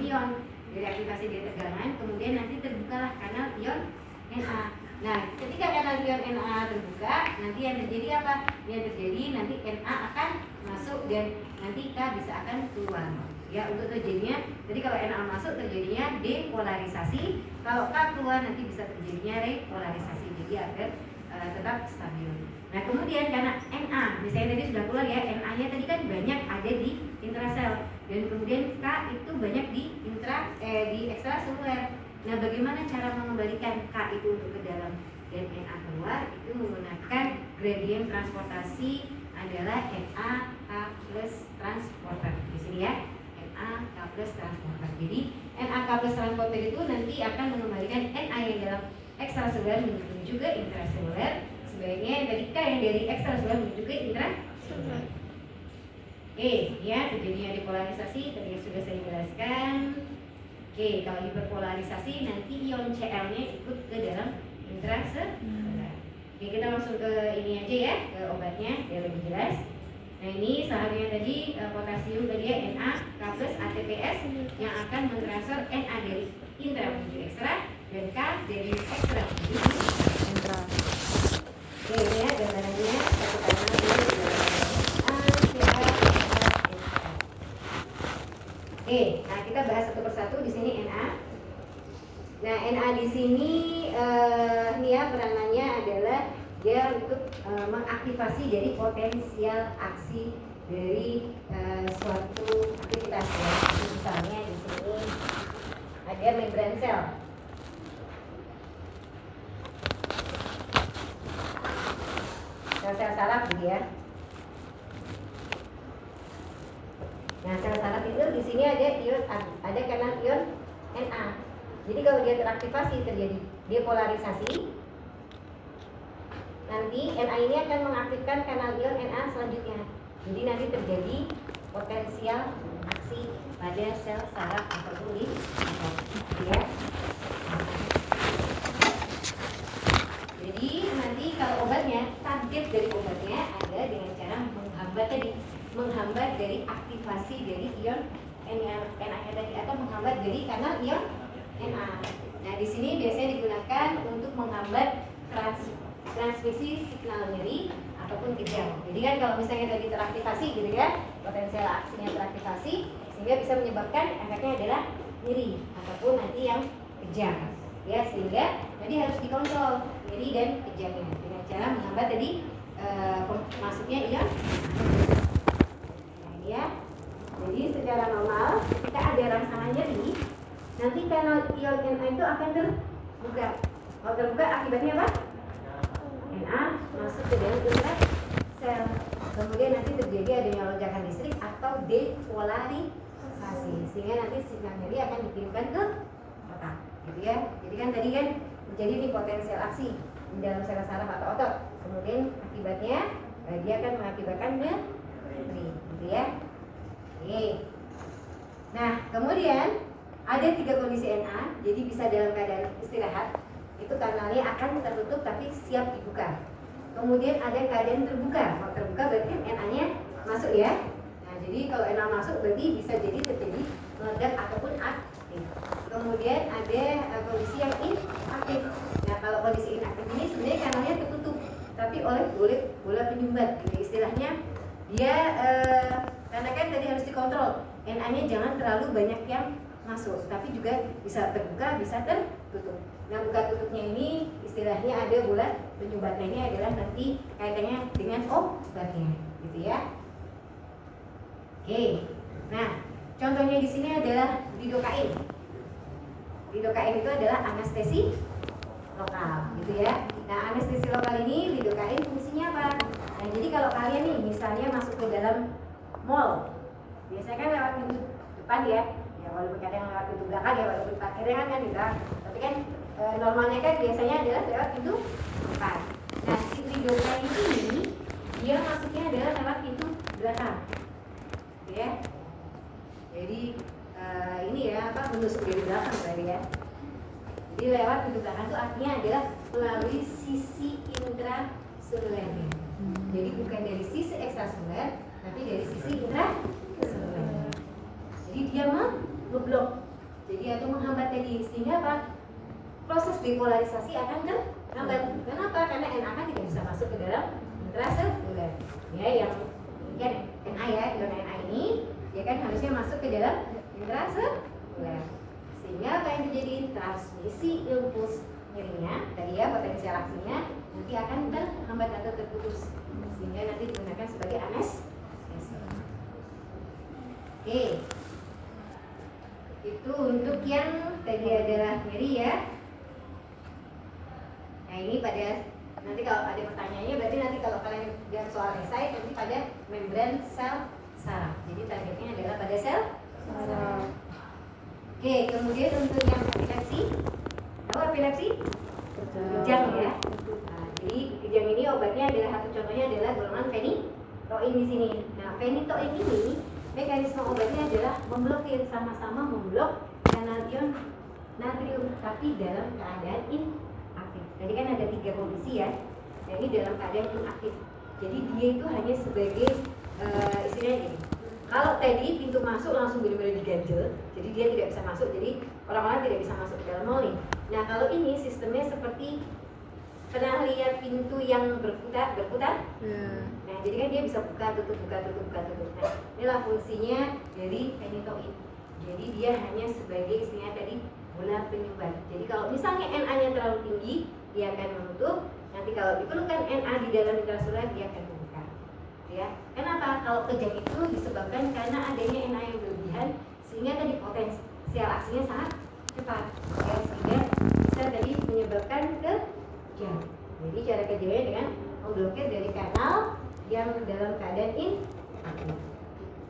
Speaker 1: ion, dari aktivasi dari tegangan. Kemudian nanti terbukalah kanal ion Na. Nah, ketika kanal ion Na terbuka, nanti yang terjadi apa? Yang terjadi nanti Na akan masuk dan nanti K bisa akan keluar. Ya, untuk terjadinya, jadi kalau Na masuk terjadinya depolarisasi, kalau K keluar nanti bisa terjadinya repolarisasi. Jadi agar tetap stabil. Nah, kemudian karena Na, misalnya tadi sudah keluar ya, Na-nya tadi kan banyak ada di intrasel dan kemudian K itu banyak di ekstraseluler. Nah, bagaimana cara mengembalikan K itu untuk ke dalam dan Na keluar? Itu menggunakan gradient transportasi adalah Na K plus transporter. Di sini ya, Na K plus transporter. Jadi Na K plus transporter itu nanti akan mengembalikan Na yang dalam ekstraseluler menuju ke intraseluler. Sebaiknya tadi K yang dari ekstraseluler menuju ke intraseluler. Oke, ya, terjadinya depolarisasi tadi sudah saya jelaskan. Oke, kalau hiperpolarisasi nanti ion Cl-nya ikut ke dalam intraseluler. Oke, kita langsung ke ini aja ya, ke obatnya biar lebih jelas. Nah, ini sahamnya tadi potasium tadi ya, Na K plus ATPS yang akan mentransfer Na dari intra menuju ekstra dan K dari ekstra menuju intra. Oke, ini ya gambarannya satu kanal ini Oke, nah kita bahas satu persatu di sini Na. NA di sini ini ya peranannya adalah dia untuk mengaktifasi dari potensial aksi dari suatu aktivitas ya. Misalnya di sini ada membran sel. Sel-sel saraf gitu ya. Nah, sel saraf itu di sini ada kanal ion Na. Jadi kalau dia teraktivasi terjadi depolarisasi, nanti Na ini akan mengaktifkan kanal ion Na selanjutnya. Jadi nanti terjadi potensial aksi pada sel saraf ataupun di ya. Jadi nanti kalau obatnya, target dari obatnya ada dengan cara menghambat dari aktivasi dari ion Na tadi atau menghambat dari kanal ion Na. Nah, di sini biasanya digunakan untuk menghambat transmisi signal nyeri ataupun kejang. Jadi kan kalau misalnya tadi teraktivasi gitu ya, potensial aksinya teraktivasi sehingga bisa menyebabkan efeknya adalah nyeri ataupun nanti yang kejang. Ya, sehingga tadi harus dikontrol nyeri dan kejangnya dengan cara menghambat tadi masuknya ion. Nah, ini ya. Jadi secara normal ketika ada rangsangan nyeri, nanti kanal ion Na itu akan terbuka. Kalau terbuka akibatnya apa? Na masuk ke dalam intra sel. Kemudian nanti terjadi adanya lonjakan listrik atau depolarisasi, sehingga nanti sinyal nyeri akan dikirimkan ke otak, gitu ya. Jadi kan tadi kan menjadi ini potensial aksi di dalam sel saraf atau otot. Kemudian akibatnya dia akan mengakibatkan nyeri, gitu ya. Oke. Nah, kemudian ada 3 kondisi Na, jadi bisa dalam keadaan istirahat, itu kanalnya akan tertutup tapi siap dibuka. Kemudian ada keadaan terbuka. Kalau terbuka berarti Na-nya masuk ya. Nah, jadi kalau Na masuk berarti bisa jadi terjadi meledak ataupun aktif. Kemudian ada kondisi yang inaktif. Nah, kalau kondisi inaktif ini sebenarnya kanalnya tertutup tapi oleh bola penyumbat. Gitu istilahnya dia karena kan tadi harus dikontrol. Na-nya jangan terlalu banyak yang masuk, tapi juga bisa terbuka, bisa tertutup. Nah, buka tutupnya ini istilahnya ada bola penyumbatnya ini adalah nanti kaitannya dengan obatnya, gitu ya. Oke. Nah, contohnya di sini adalah lidokain. Lidokain itu adalah anestesi lokal, gitu ya. Nah, anestesi lokal ini lidokain fungsinya apa? Nah, jadi kalau kalian nih misalnya masuk ke dalam mall, biasanya kan lewat pintu depan ya. Ya, walaupun kadang lewat pintu belakang ya, walaupun parkirnya kan gitu. Tapi kan normalnya kan biasanya adalah lewat pintu depan. Nah, si lidokain ini dia masuknya adalah lewat pintu belakang, ya. Jadi ini ya apa menusuk dari belakang berarti ya. Jadi lewat pintu belakang itu artinya adalah melalui sisi intraselulernya. Jadi bukan dari sisi ekstraseluler, tapi dari sisi intraseluler. Jadi dia ngeblok, jadi atau menghambat tadi, sehingga apa? Proses depolarisasi akan terhambat. Kenapa? Karena Na kan tidak bisa masuk ke dalam intraseluler. Ya, yang kan Na ya, ion Na ini dia kan harusnya masuk ke dalam intraseluler. Sehingga apa yang terjadi? Transmisi impuls nyerinya tadi ya, potensial aksinya nanti akan terhambat atau terputus, sehingga nanti digunakan sebagai anestesi. Oke. Itu untuk yang tadi adalah nyeri ya. Nah, ini pada nanti kalau ada pertanyaannya berarti nanti kalau kalian lihat soal esai nanti pada membran sel saraf. Jadi targetnya adalah pada sel saraf. Oke, kemudian untuk yang epilepsi, tahu epilepsi? Kejang ya. Nah, jadi kejang ini obatnya adalah satu contohnya adalah golongan fenitoin di sini. Nah, fenitoin ini mekanisme obatnya adalah memblokir, sama-sama memblok kanal ion natrium tapi dalam keadaan inaktif. Tadi kan ada 3 kondisi ya. Nah, ini dalam keadaan inaktif. Jadi dia itu hanya sebagai istilahnya gini. Kalau tadi pintu masuk langsung benar-benar diganjel, jadi dia tidak bisa masuk, jadi orang-orang tidak bisa masuk ke dalam mall nih. Nah, kalau ini sistemnya seperti pernah lihat pintu yang berputar? Nah, jadi kan dia bisa buka tutup. Nah, inilah fungsinya dari fenitoin. Jadi dia hanya sebagai istilahnya tadi bola penyumbat. Jadi kalau misalnya Na-nya terlalu tinggi, dia akan menutup. Nanti kalau diperlukan Na di dalam intraseluler, dia akan membuka. Ya, kenapa? Kalau kejang itu disebabkan karena adanya Na yang berlebihan, sehingga tadi potensial aksinya sangat cepat. Ya, sehingga bisa tadi menyebabkan kejang. Jadi cara kerjanya dengan memblokir dari kanal yang dalam keadaan inaktif.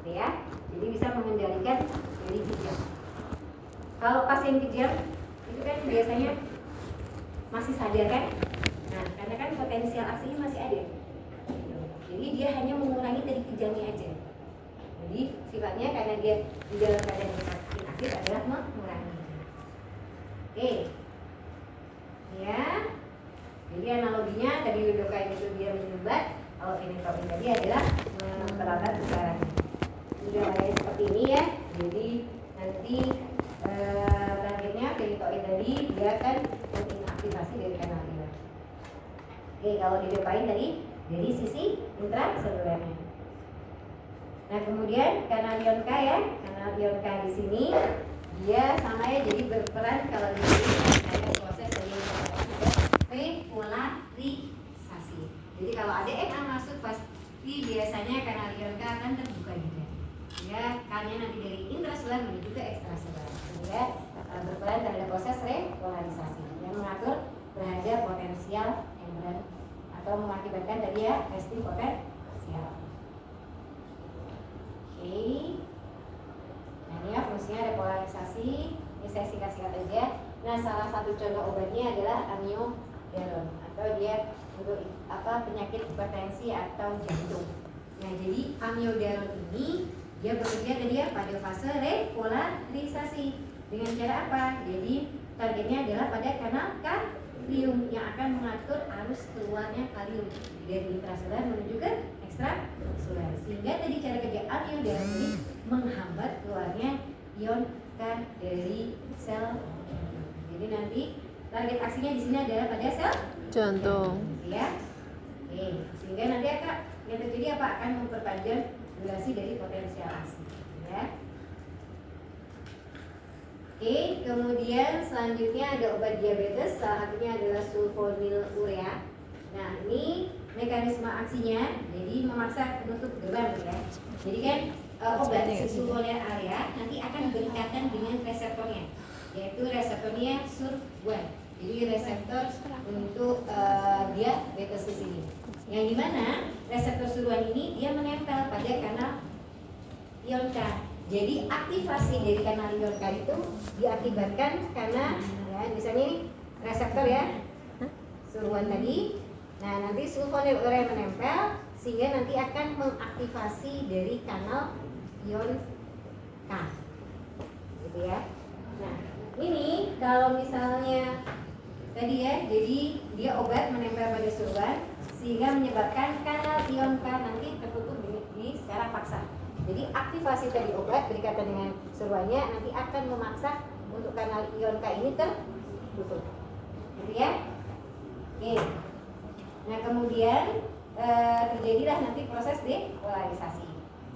Speaker 1: Ya, jadi bisa mengendalikan dari kejang. Kalau pasien kejang itu kan biasanya masih sadar kan? Nah, karena kan potensial aksinya masih ada. Jadi dia hanya mengurangi dari kejangnya aja. Jadi sifatnya karena dia di dalam keadaan inaktif adalah mengurangi. Oke, ya. Jadi analoginya tadi lidokain itu dia menyumbat, kalau penetroin tadi adalah memperlambat besarannya. Sudah kayak seperti ini ya. Jadi nanti targetnya penetroin tadi dia akan mengaktifasi dari kanal liver. Oke, kalau lidokain tadi dari sisi intraselulernya. Nah kemudian kanal ion K ya, kanal ion K di sini dia sama ya, jadi berperan kalau di sini ada proses dari repolarisasi. Jadi kalau ada Na masuk pasti biasanya kanal ion K akan terbuka juga. Ya, K-nya nanti dari intraseluler menuju ke ekstraseluler. Sehingga berperan terhadap proses repolarisasi yang mengatur terhadap potensial membran atau mengakibatkan tadi ya resting potensial. Oke. Nah ini ya fungsinya repolarisasi. Ini saya singkat-singkat aja. Nah salah satu contoh obatnya adalah amiodaron atau dia untuk penyakit hipertensi atau jantung. Nah jadi amiodaron ini dia bekerja tadi ya pada fase repolarisasi. Dengan cara apa? Jadi targetnya adalah pada kanal kalium yang akan mengatur arus keluarnya kalium dari intraseluler menuju ke ekstraseluler. Sehingga tadi cara kerja amiodaron ini menghambat keluarnya ion K dari sel. Jadi nanti target aksinya di sini adalah pada sel
Speaker 2: jantung.
Speaker 1: Ya. Oke, sehingga nanti yang terjadi apa? Akan memperpanjang durasi dari potensial aksi. Ya. Oke, kemudian selanjutnya ada obat diabetes, salah satunya adalah sulfonylurea. Nah, ini mekanisme aksinya, jadi memaksa penutup gerbang ya. Jadi kan obat sulfonylurea nanti akan berikatan dengan reseptornya, yaitu reseptornya SUR1. Jadi reseptor untuk diabetes di sini. Yang dimana reseptor SUR1 ini dia menempel pada kanal ion K. Jadi aktivasi dari kanal ion K itu diakibatkan karena ya misalnya ini reseptor ya SUR1 tadi. Nah nanti sulfonylurea menempel sehingga nanti akan mengaktifasi dari kanal ion K, gitu ya. Nah ini kalau misalnya tadi ya, jadi dia obat menempel pada SUR1 sehingga menyebabkan kanal ion K nanti tertutup di secara paksa. Jadi aktivasi tadi obat berkaitan dengan SUR1-nya nanti akan memaksa untuk kanal ion K ini tertutup, gitu ya. Oke. Nah kemudian terjadilah nanti proses depolarisasi.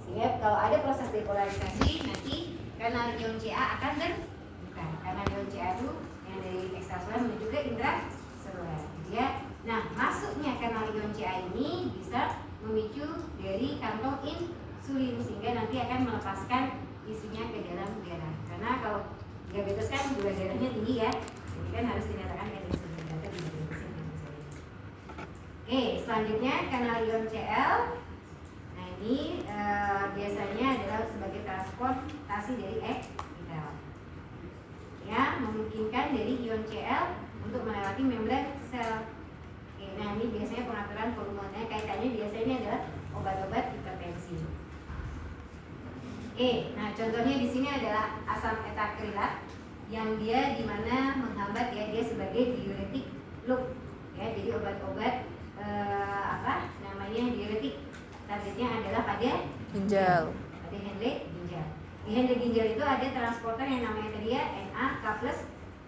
Speaker 1: Sehingga kalau ada proses depolarisasi nanti kanal ion Ca akan terbuka. Kanal ion Ca itu yang dari ekstraseluler menuju ke intraseluler, gitu ya. Nah masuknya kanal ion Ca ini bisa memicu dari kantong insulin sehingga nanti akan melepaskan isunya ke dalam darah. Karena kalau diabetes kan gula darahnya tinggi ya, jadi kan harus dinyatakan ke insulin. Oke, selanjutnya kanal ion Cl. Nah ini biasanya adalah sebagai transportasi dari vital. Ya, memungkinkan dari ion Cl untuk melewati membran sel. Oke, nah ini biasanya pengaturan volumenya kaitannya biasanya adalah obat-obat hipertensi. Oke, nah contohnya di sini adalah asam etakrilat yang dia dimana menghambat ya dia sebagai diuretik loop. Ya, jadi obat-obat diuretik targetnya adalah pada
Speaker 2: Ginjal.
Speaker 1: pada handle ginjal. Di handle ginjal itu ada transporter yang namanya tadi ya Na K plus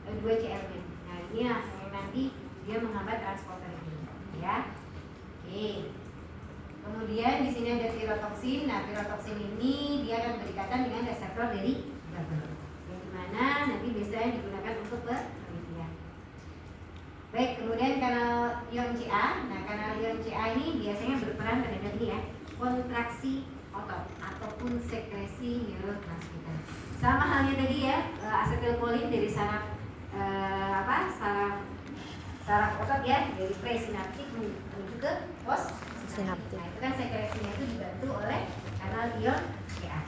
Speaker 1: 2Cl. Nah ini yang nanti dia menghambat transporter ini ya. Oke. Kemudian di sini ada pirotoksin. Nah pirotoksin ini dia akan berdekatan dengan reseptor dari GABA yang dimana mana nanti biasanya digunakan untuk penelitian. Baik, kemudian kanal ion Ca. Nah, kanal ion Ca ini biasanya berperan terhadap ini ya, kontraksi otot ataupun sekresi neurotransmitter. Sama halnya tadi ya, asetilkolin dari saraf saraf otot ya, dari presinaptik menuju ke postsinaptik. Nah, itu kan sekresinya itu dibantu oleh kanal ion Ca.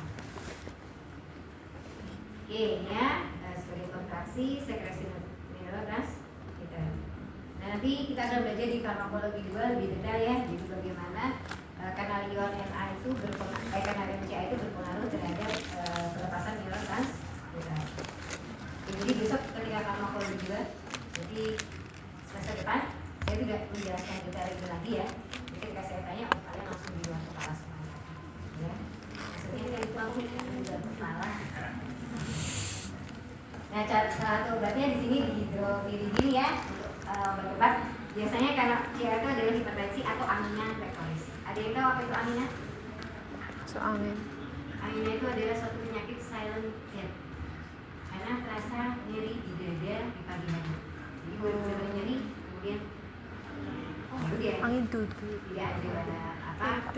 Speaker 1: Oke, ini ya sebagai kontraksi sekresi neurotransmitter. Nah, nanti kita akan belajar di farmakologi 2 lebih detail ya, jadi bagaimana kanal ion Na itu kanal ion Ca itu berpengaruh terhadap pelepasan neurotransmitter. Jadi besok ketika farmakologi 2, jadi semester depan saya tidak menjelaskan detail itu lagi ya. Jadi ketika saya tanya, kalian langsung di luar kepala semuanya. Ya, maksudnya saya itu aku tidak kepala. Nah, satu obatnya di sini dihidropiridin ya, untuk obat-obat. Biasanya karena Ca itu adalah hipertensi atau angina pectoris. Ada yang tahu apa itu angina?
Speaker 2: Angin.
Speaker 1: Angina itu adalah suatu penyakit silent death, karena terasa nyeri di dada di pagi hari. Jadi benar-benar nyeri, kemudian
Speaker 2: Angin duduk.
Speaker 1: tidak ada apa.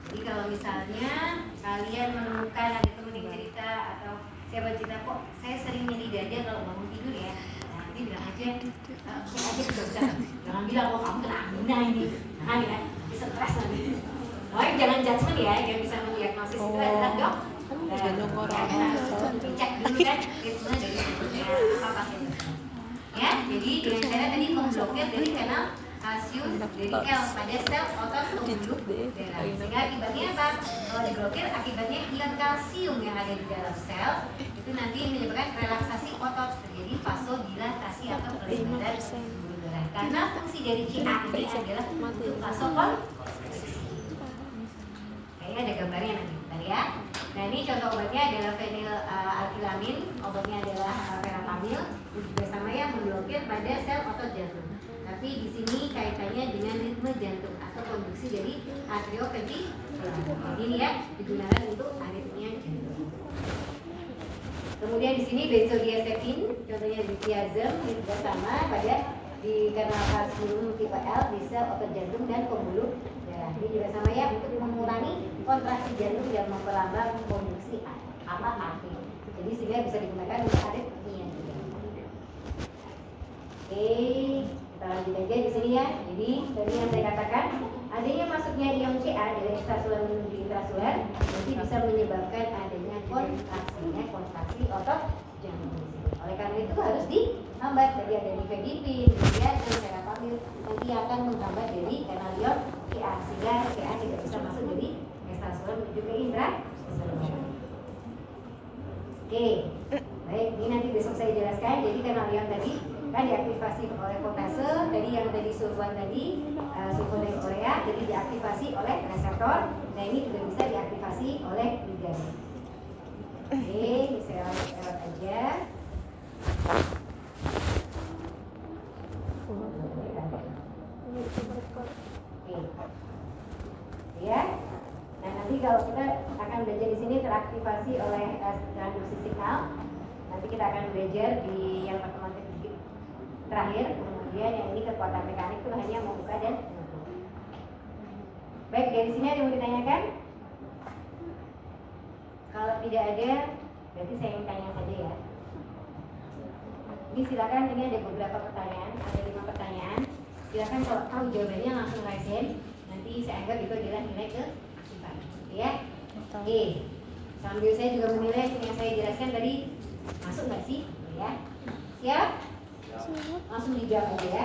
Speaker 1: Jadi kalau misalnya kalian menemukan ada teman yang cerita atau siapa cerita kok saya sering nyeri dada kalau bangun tidur ya, nah nanti bilang aja cek aja ke dokter, jangan bilang kok kamu kena angina ini, nah ya bisa stres nanti. Pokoknya jangan judgement ya, yang bisa mendiagnosis itu adalah dok. Cek dulu kan ritme dari apa pasien. Ya, jadi dengan cara tadi memblokir dari kanal kalsium dari L pada sel otot pembuluh darah. Sehingga akibatnya apa? Kalau diblokir, akibatnya ion kalsium yang ada di dalam sel itu nanti menyebabkan relaksasi otot, terjadi vasodilatasi atau pelebaran pembuluh darah. Karena fungsi dari Ca ini adalah untuk vasokonstriksi. Kayaknya ada gambarnya nanti, bentar ya. Nah, ini contoh obatnya adalah fenilalkylamin, obatnya adalah verapamil, juga sama ya memblokir pada sel otot jantung. Tapi di sini kaitannya dengan ritme jantung atau konduksi dari atrioventricular. Jadi ini ya digunakan untuk aritmia jantung. Kemudian di sini benzodiazepin, contohnya dithiazem, ini juga sama pada di kanal kalsium tipe L di sel otot jantung dan pembuluh darah. Ini juga sama ya untuk mengurangi kontraksi jantung dan memperlambat konduksi aktif. Jadi sehingga bisa digunakan untuk aritmia juga. Oke, kita lanjut aja di sini ya. Jadi tadi yang saya katakan adanya masuknya ion Ca dari ekstrasular menuju intrasular nanti bisa menyebabkan adanya kontraksi otot jantung. Oleh karena itu harus dihambat. Jadi ada nifedipin, dithiazem, verapamil nanti akan menghambat dari kanal ion Ca sehingga Ca tidak bisa masuk dari ekstrasular menuju ke intrasular. Oke, baik, ini nanti besok saya jelaskan. Jadi kanal ion tadi kan diaktifasi oleh potase, tadi yang tadi sulfan tadi, sulfonylurea, jadi diaktifasi oleh reseptor. Nah ini juga bisa diaktifasi oleh ligand. Oke, saya lewat aja. Oke, ya. Nah nanti kalau kita akan belajar di sini teraktivasi oleh transduksi signal. Nanti kita akan belajar di yang pertemuan terakhir. Kemudian yang ini kekuatan mekanik itu hanya membuka dan menutup. Baik, dari sini ada yang mau ditanyakan? Kalau tidak ada, berarti saya ingin tanya saja ya. Ini silakan, ini ada beberapa pertanyaan, ada 5 pertanyaan. Silakan kalau tahu jawabannya langsung raise hand. Nanti saya anggap itu adalah nilai kesimpan. Ya. Oke. Sambil saya juga menilai yang saya jelaskan tadi masuk nggak sih? Ya. Siap? Langsung dijawab aja ya.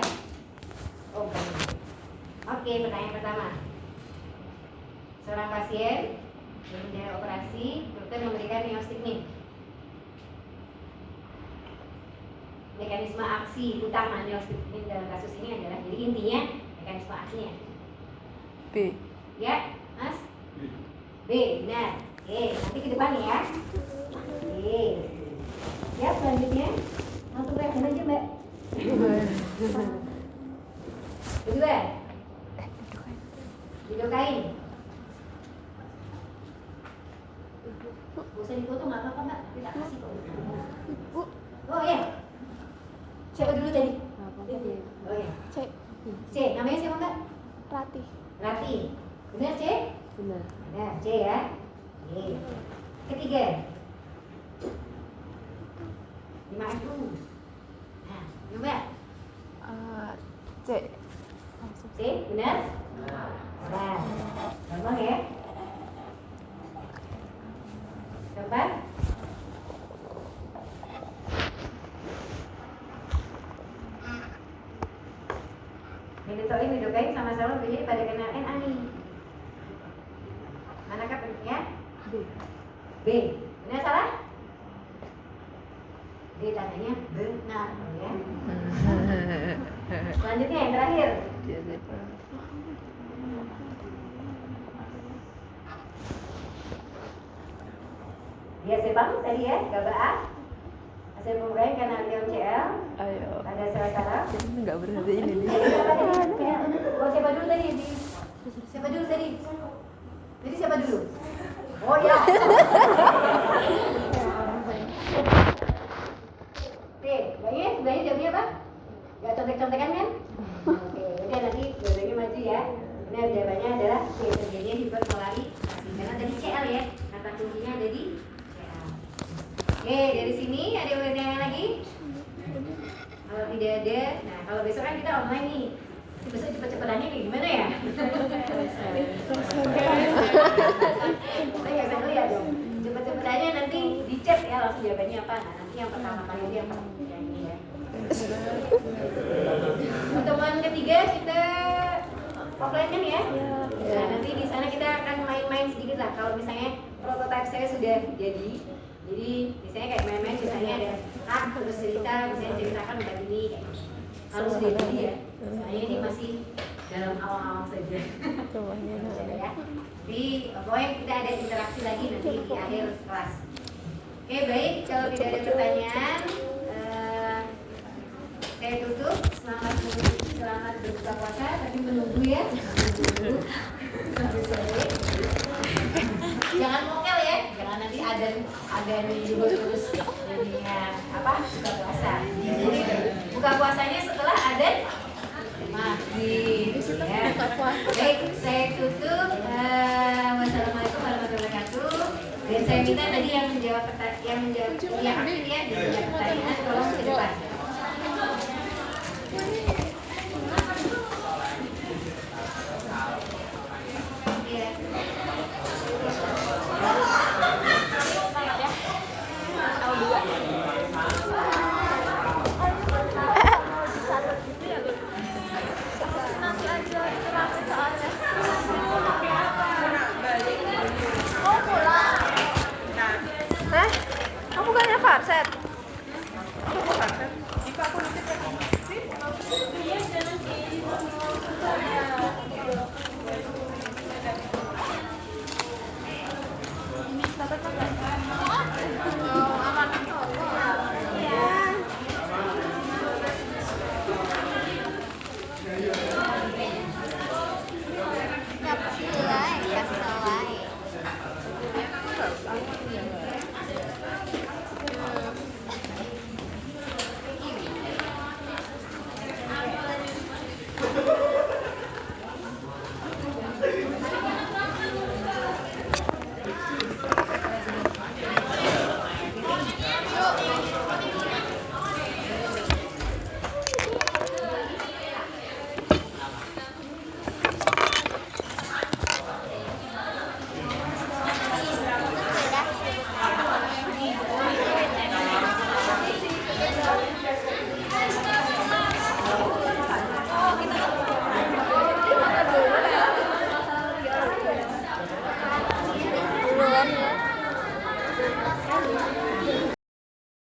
Speaker 1: Oke, pertanyaan pertama. Seorang pasien yang menjalani operasi, dokter memberikan neostigmin. Mekanisme aksi utama neostigmin dalam kasus ini adalah, jadi intinya mekanisme aksinya
Speaker 2: B.
Speaker 1: ya, Mas? B, benar. Oke, nanti ke depan ya. Oke. Ya, selanjutnya langsung reaksi aja, Mbak. Kedua, lidokain. Gak usah difoto nggak apa-apa mbak, kita kasih kok.
Speaker 2: Ibu.
Speaker 1: Oh iya. Siapa dulu tadi? Oh iya.
Speaker 2: C.
Speaker 1: C, namanya siapa mbak?
Speaker 2: Ratih.
Speaker 1: Rati. Benar C?
Speaker 2: Benar.
Speaker 1: Nah, C ya. Oke. Ketiga. 5FU. Nah, coba.
Speaker 2: C.
Speaker 1: C, benar? Nah, gampang ya. Gampang? Midokain sama-sama berdiri pada kenal NA nih. Manakah bentuknya?
Speaker 2: B.
Speaker 1: B. Benar salah? D tandanya benar ya. Selanjutnya yang terakhir. Dia sebang tadi ya, gambar A. Hasil pembukaan kanal Leon CL.
Speaker 2: Ayo.
Speaker 1: Ada salah-salah.
Speaker 2: Ini nggak berhenti ini nih.
Speaker 1: Oh, siapa dulu tadi? Siapa dulu tadi? Jadi siapa dulu? Oh ya. Oke, sebenarnya jawabnya apa? Gak contek-contekan kan? Oke, udah nanti jawabannya maju ya. Benar, jawabannya adalah C, terjadinya hiperpolarisasi. Karena tadi CL ya, kata kuncinya ada di CL. Oke, dari sini ada yang bertanya lagi? Kalau tidak ada, nah kalau besok kan kita online nih. Besok cepet-cepetannya kayak gimana ya? Saya nggak bisa ngeliat dong. Cepet-cepetannya nanti di chat ya langsung jawabannya apa. Nah nanti yang pertama kali dia yang ini ya. Pertemuan ketiga kita offline kan ya? Nah nanti di sana kita akan main-main sedikit lah. Kalau misalnya prototipe saya sudah jadi misalnya kayak main-main misalnya ada terus cerita, misalnya ceritakan buat ini kayak kalau sudah jadi ya. Saya ini masih dalam awal-awal saja. Ya. Jadi pokoknya kita ada interaksi lagi nanti di akhir kelas. Oke baik, kalau tidak ada pertanyaan, saya tutup. Selamat berbuka puasa, tapi menunggu ya. Sampai sore. Jangan mokel ya, jangan nanti ada terus jadinya apa buka puasa. Jadi buka puasanya setelah ada maghrib. Ya. Baik, saya tutup. Wassalamualaikum warahmatullahi wabarakatuh. Dan saya minta tadi yang menjawab pertanyaan tolong ke depan.
Speaker 2: Kamu bukannya farset?